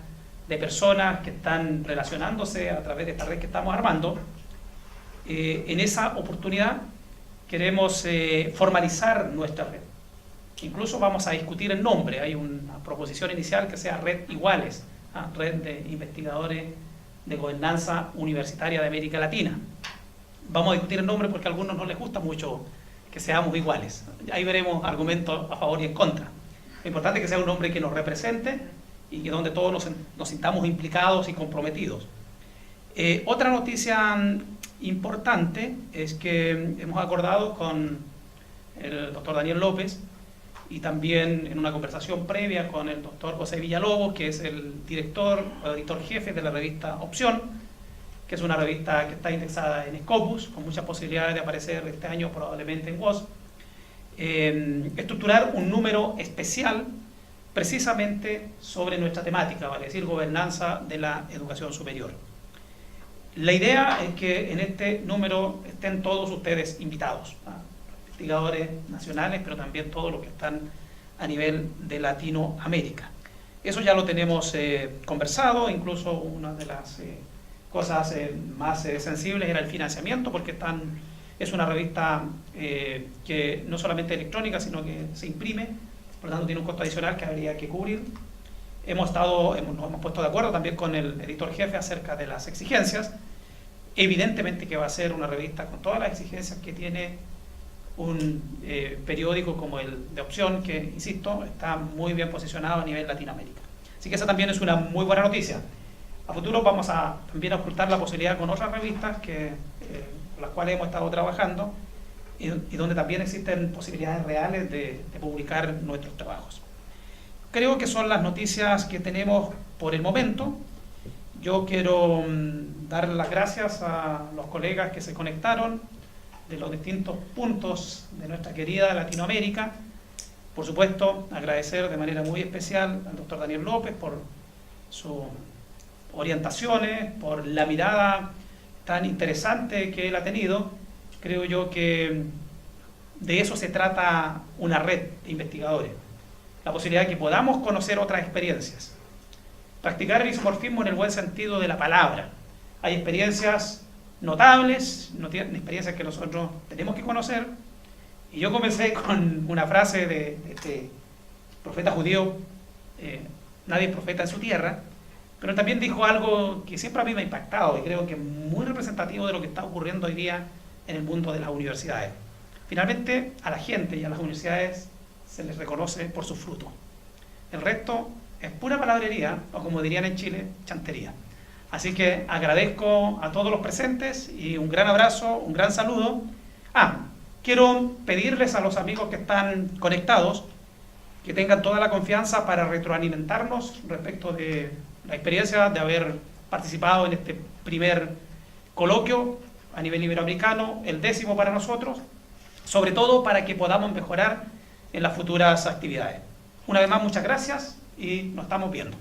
de personas que están relacionándose a través de esta red que estamos armando. En esa oportunidad queremos formalizar nuestra red. Incluso vamos a discutir el nombre. Hay una proposición inicial que sea Red Iguales, Red de Investigadores de Gobernanza Universitaria de América Latina. Vamos a discutir el nombre porque a algunos no les gusta mucho que seamos iguales. Ahí veremos argumentos a favor y en contra. Lo importante es que sea un nombre que nos represente y que donde todos nos sintamos implicados y comprometidos. Otra noticia importante es que hemos acordado con el doctor Daniel López y también en una conversación previa con el doctor José Villalobos, que es el director o editor jefe de la revista Opción, que es una revista que está indexada en Scopus, con muchas posibilidades de aparecer este año probablemente en WOS, estructurar un número especial precisamente sobre nuestra temática, vale decir, gobernanza de la educación superior. La idea es que en este número estén todos ustedes invitados, investigadores nacionales, pero también todos los que están a nivel de Latinoamérica. Eso ya lo tenemos conversado, incluso una de las cosas más sensibles era el financiamiento, porque es una revista que no solamente electrónica, sino que se imprime, por lo tanto tiene un costo adicional que habría que cubrir. Nos hemos puesto de acuerdo también con el editor jefe acerca de las exigencias. Evidentemente que va a ser una revista con todas las exigencias que tiene un periódico como el de Opción, que, insisto, está muy bien posicionado a nivel Latinoamérica. Así que esa también es una muy buena noticia. A futuro vamos a también ocultar la posibilidad con otras revistas con las cuales hemos estado trabajando y donde también existen posibilidades reales de publicar nuestros trabajos. Creo que son las noticias que tenemos por el momento. Yo quiero dar las gracias a los colegas que se conectaron de los distintos puntos de nuestra querida Latinoamérica. Por supuesto, agradecer de manera muy especial al doctor Daniel López por sus orientaciones, por la mirada tan interesante que él ha tenido. Creo yo que de eso se trata una red de investigadores. La posibilidad de que podamos conocer otras experiencias. Practicar el isomorfismo en el buen sentido de la palabra. Hay experiencias notables, experiencias que nosotros tenemos que conocer. Y yo comencé con una frase de este profeta judío, nadie es profeta en su tierra, pero también dijo algo que siempre a mí me ha impactado y creo que es muy representativo de lo que está ocurriendo hoy día en el mundo de las universidades. Finalmente, a la gente y a las universidades se les reconoce por su fruto. El resto es pura palabrería, o como dirían en Chile, chantería. Así que agradezco a todos los presentes y un gran abrazo, un gran saludo. Quiero pedirles a los amigos que están conectados que tengan toda la confianza para retroalimentarnos respecto de la experiencia de haber participado en este primer coloquio a nivel iberoamericano, el 10º para nosotros, sobre todo para que podamos mejorar en las futuras actividades. Una vez más, muchas gracias y nos estamos viendo.